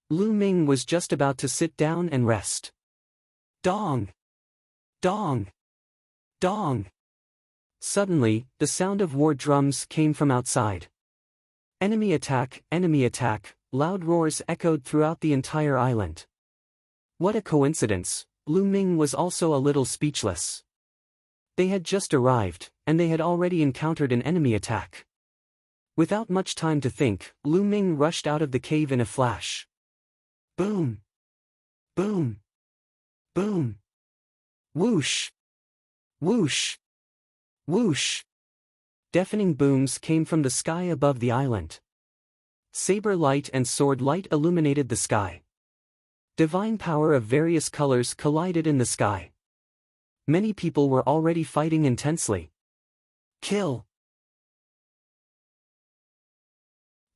Lu Ming was just about to sit down and rest. Dong! Dong! Dong! Suddenly, the sound of war drums came from outside. Enemy attack, loud roars echoed throughout the entire island. What a coincidence, Lu Ming was also a little speechless. They had just arrived, and they had already encountered an enemy attack. Without much time to think, Lu Ming rushed out of the cave in a flash. Boom! Boom! Boom! Whoosh! Whoosh! Whoosh! Deafening booms came from the sky above the island. Saber light and sword light illuminated the sky. Divine power of various colors collided in the sky. Many people were already fighting intensely. Kill!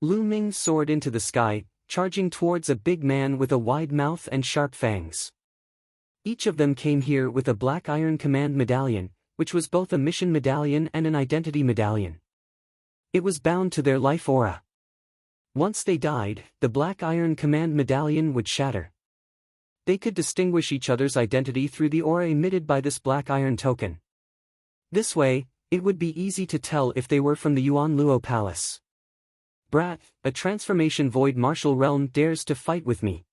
Lu Ming soared into the sky, charging towards a big man with a wide mouth and sharp fangs. Each of them came here with a black iron command medallion, which was both a mission medallion and an identity medallion. It was bound to their life aura. Once they died, the black iron command medallion would shatter. They could distinguish each other's identity through the aura emitted by this black iron token. This way, it would be easy to tell if they were from the Yuan Luo Palace. Brat, a transformation void martial realm dares to fight with me.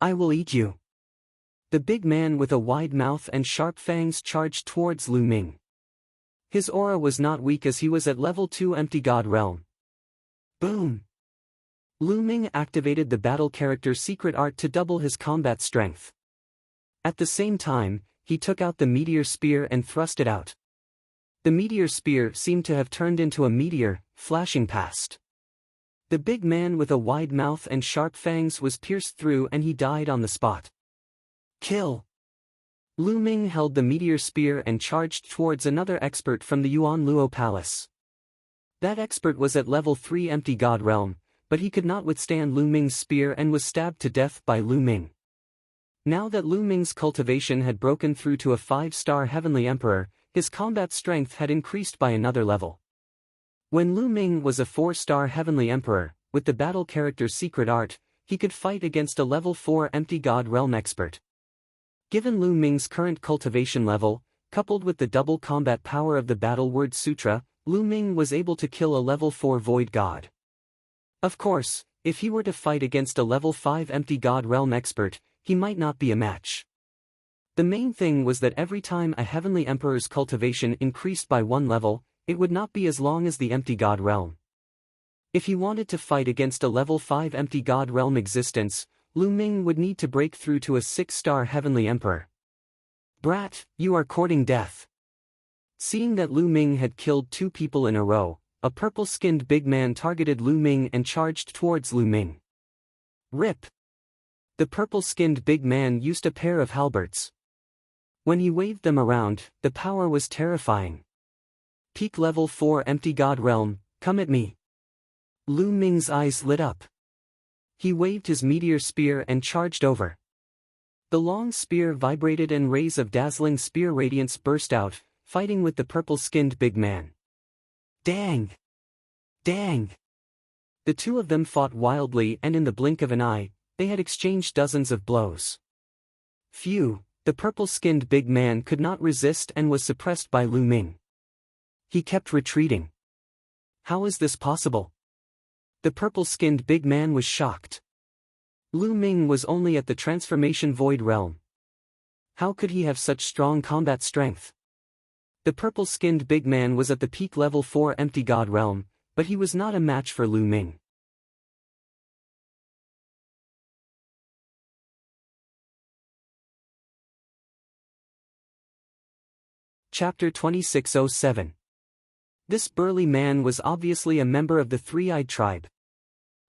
I will eat you. The big man with a wide mouth and sharp fangs charged towards Lu Ming. His aura was not weak as he was at level 2 empty God realm. Boom! Lu Ming activated the battle character secret art to double his combat strength. At the same time, he took out the meteor spear and thrust it out. The meteor spear seemed to have turned into a meteor, flashing past. The big man with a wide mouth and sharp fangs was pierced through and he died on the spot. Kill! Lu Ming held the meteor spear and charged towards another expert from the Yuan Luo Palace. That expert was at level 3 empty God realm, but he could not withstand Lu Ming's spear and was stabbed to death by Lu Ming. Now that Lu Ming's cultivation had broken through to a 5-star heavenly emperor, his combat strength had increased by another level. When Lu Ming was a 4-star heavenly emperor, with the battle character secret art, he could fight against a level 4 empty God realm expert. Given Lu Ming's current cultivation level, coupled with the double combat power of the Battle Word Sutra, Lu Ming was able to kill a level 4 void god. Of course, if he were to fight against a level 5 empty God realm expert, he might not be a match. The main thing was that every time a heavenly emperor's cultivation increased by 1 level, it would not be as long as the empty God realm. If he wanted to fight against a level 5 empty God realm existence, Lu Ming would need to break through to a 6-star heavenly emperor. Brat, you are courting death. Seeing that Lu Ming had killed 2 people in a row, a purple-skinned big man targeted Lu Ming and charged towards Lu Ming. Rip! The purple-skinned big man used a pair of halberds. When he waved them around, the power was terrifying. Peak level 4 empty God realm, Come at me. Lu Ming's eyes lit up. He waved his meteor spear and charged over. The long spear vibrated and rays of dazzling spear radiance burst out, fighting with the purple-skinned big man. Dang! Dang! The two of them fought wildly, and in the blink of an eye, they had exchanged dozens of blows. Phew, the purple-skinned big man could not resist and was suppressed by Lu Ming. He kept retreating. How is this possible? The purple-skinned big man was shocked. Lu Ming was only at the transformation void realm. How could he have such strong combat strength? The purple-skinned big man was at the peak level 4 empty god realm, but he was not a match for Lu Ming. Chapter 2607. This burly man was obviously a member of the Three-Eyed Tribe.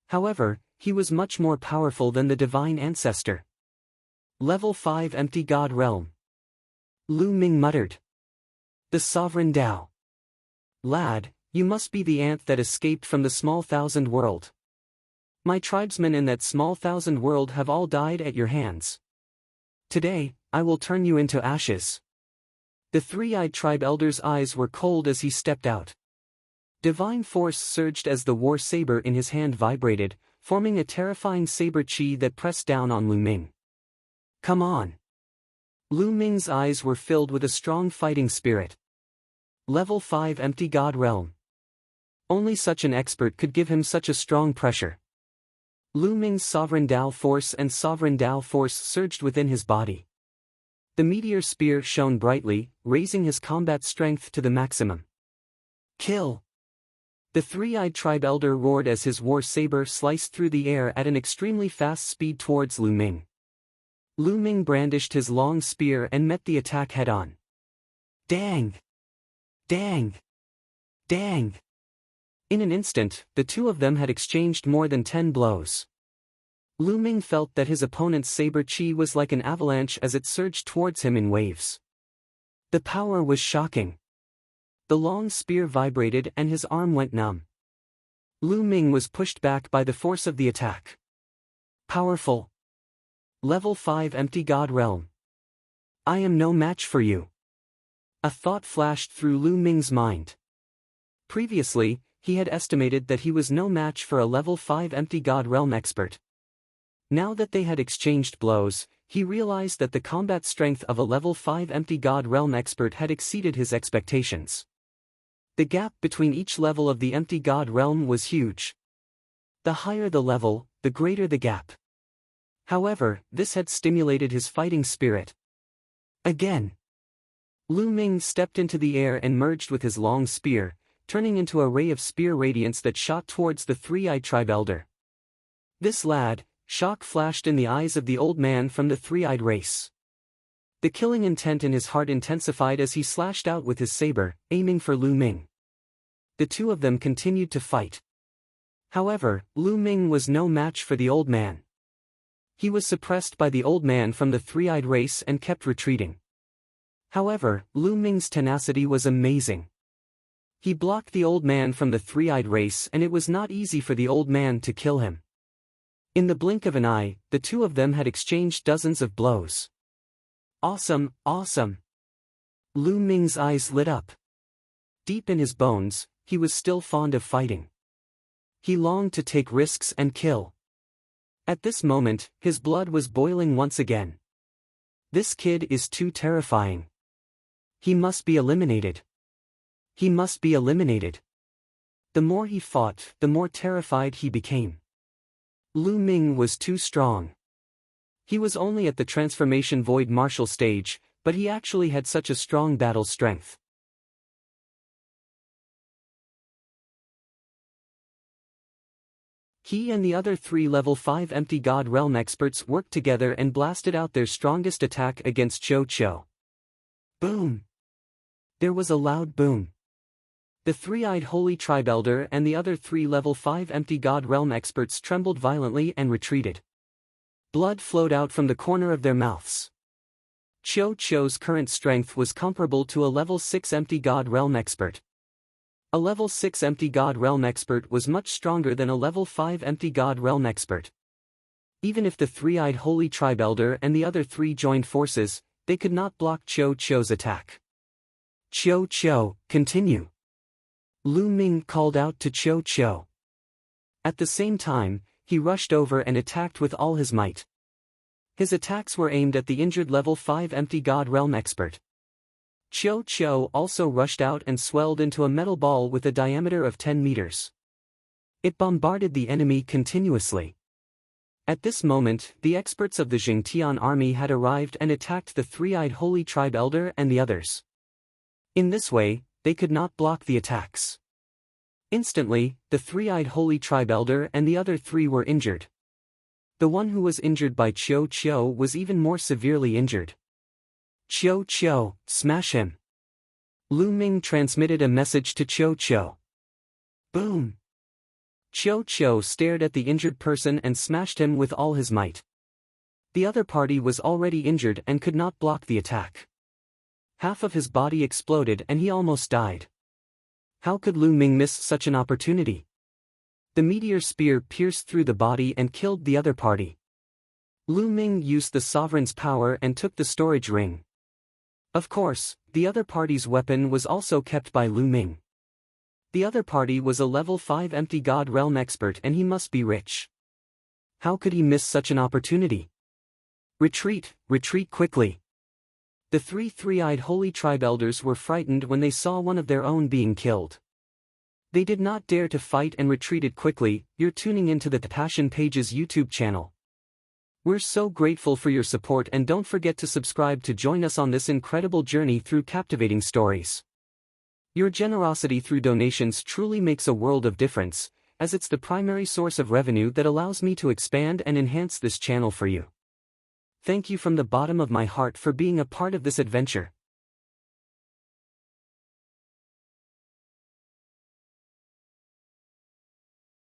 However, he was much more powerful than the divine ancestor. Level 5 empty god realm. Lu Ming muttered. The sovereign Tao. Lad, you must be the ant that escaped from the small thousand world. My tribesmen in that small thousand world have all died at your hands. Today, I will turn you into ashes. The Three-Eyed Tribe elder's eyes were cold as he stepped out. Divine force surged as the war saber in his hand vibrated, forming a terrifying saber chi that pressed down on Lu Ming. Come on. Lu Ming's eyes were filled with a strong fighting spirit. Level 5 empty god realm. Only such an expert could give him such a strong pressure. Lu Ming's sovereign Tao force and sovereign Tao force surged within his body. The meteor spear shone brightly, raising his combat strength to the maximum. Kill! The Three-Eyed Tribe elder roared as his war saber sliced through the air at an extremely fast speed towards Lu Ming. Lu Ming brandished his long spear and met the attack head-on. Dang! Dang! Dang! In an instant, the two of them had exchanged more than 10 blows. Lu Ming felt that his opponent's saber chi was like an avalanche as it surged towards him in waves. The power was shocking. The long spear vibrated and his arm went numb. Lu Ming was pushed back by the force of the attack. Powerful. Level 5 empty god realm. I am no match for you. A thought flashed through Lu Ming's mind. Previously, he had estimated that he was no match for a level 5 empty god realm expert. Now that they had exchanged blows, he realized that the combat strength of a level 5 empty god realm expert had exceeded his expectations. The gap between each level of the empty god realm was huge. The higher the level, the greater the gap. However, this had stimulated his fighting spirit. Again. Lu Ming stepped into the air and merged with his long spear, turning into a ray of spear radiance that shot towards the Three-Eyed Tribe elder. This lad, shock flashed in the eyes of the old man from the Three-Eyed race. The killing intent in his heart intensified as he slashed out with his saber, aiming for Lu Ming. The two of them continued to fight. However, Lu Ming was no match for the old man. He was suppressed by the old man from the Three-Eyed race and kept retreating. However, Lu Ming's tenacity was amazing. He blocked the old man from the Three-Eyed race and it was not easy for the old man to kill him. In the blink of an eye, the two of them had exchanged dozens of blows. Awesome, awesome! Lu Ming's eyes lit up. Deep in his bones, he was still fond of fighting. He longed to take risks and kill. At this moment, his blood was boiling once again. This kid is too terrifying. He must be eliminated. He must be eliminated. The more he fought, the more terrified he became. Lu Ming was too strong. He was only at the transformation void martial stage, but he actually had such a strong battle strength. He and the other 3 level 5 empty god realm experts worked together and blasted out their strongest attack against Cho Cho. Boom! There was a loud boom. The Three-Eyed Holy Tribe Elder and the other 3 level 5 empty god realm experts trembled violently and retreated. Blood flowed out from the corner of their mouths. Cho Cho's current strength was comparable to a level 6 empty god realm expert. A level 6 Empty God Realm expert was much stronger than a level 5 Empty God Realm expert. Even if the three-eyed Holy Tribe Elder and the other three joined forces, they could not block Cho Cho's attack. Cho Cho, continue. Lu Ming called out to Cho Cho. At the same time, he rushed over and attacked with all his might. His attacks were aimed at the injured level 5 Empty God Realm expert. Cho Cho also rushed out and swelled into a metal ball with a diameter of 10 meters. It bombarded the enemy continuously. At this moment, the experts of the Jingtian army had arrived and attacked the three-eyed Holy Tribe Elder and the others. In this way, they could not block the attacks. Instantly, the three-eyed Holy Tribe Elder and the other three were injured. The one who was injured by Cho Cho was even more severely injured. Cho Cho, smash him. Lu Ming transmitted a message to Cho Cho. Boom! Cho Cho stared at the injured person and smashed him with all his might. The other party was already injured and could not block the attack. Half of his body exploded and he almost died. How could Lu Ming miss such an opportunity? The meteor spear pierced through the body and killed the other party. Lu Ming used the sovereign's power and took the storage ring. Of course, the other party's weapon was also kept by Lu Ming. The other party was a level 5 Empty God Realm expert and he must be rich. How could he miss such an opportunity? Retreat, retreat quickly. The three-eyed Holy Tribe Elders were frightened when they saw one of their own being killed. They did not dare to fight and retreated quickly. You're tuning into the Passion Pages YouTube channel. We're so grateful for your support and don't forget to subscribe to join us on this incredible journey through captivating stories. Your generosity through donations truly makes a world of difference, as it's the primary source of revenue that allows me to expand and enhance this channel for you. Thank you from the bottom of my heart for being a part of this adventure.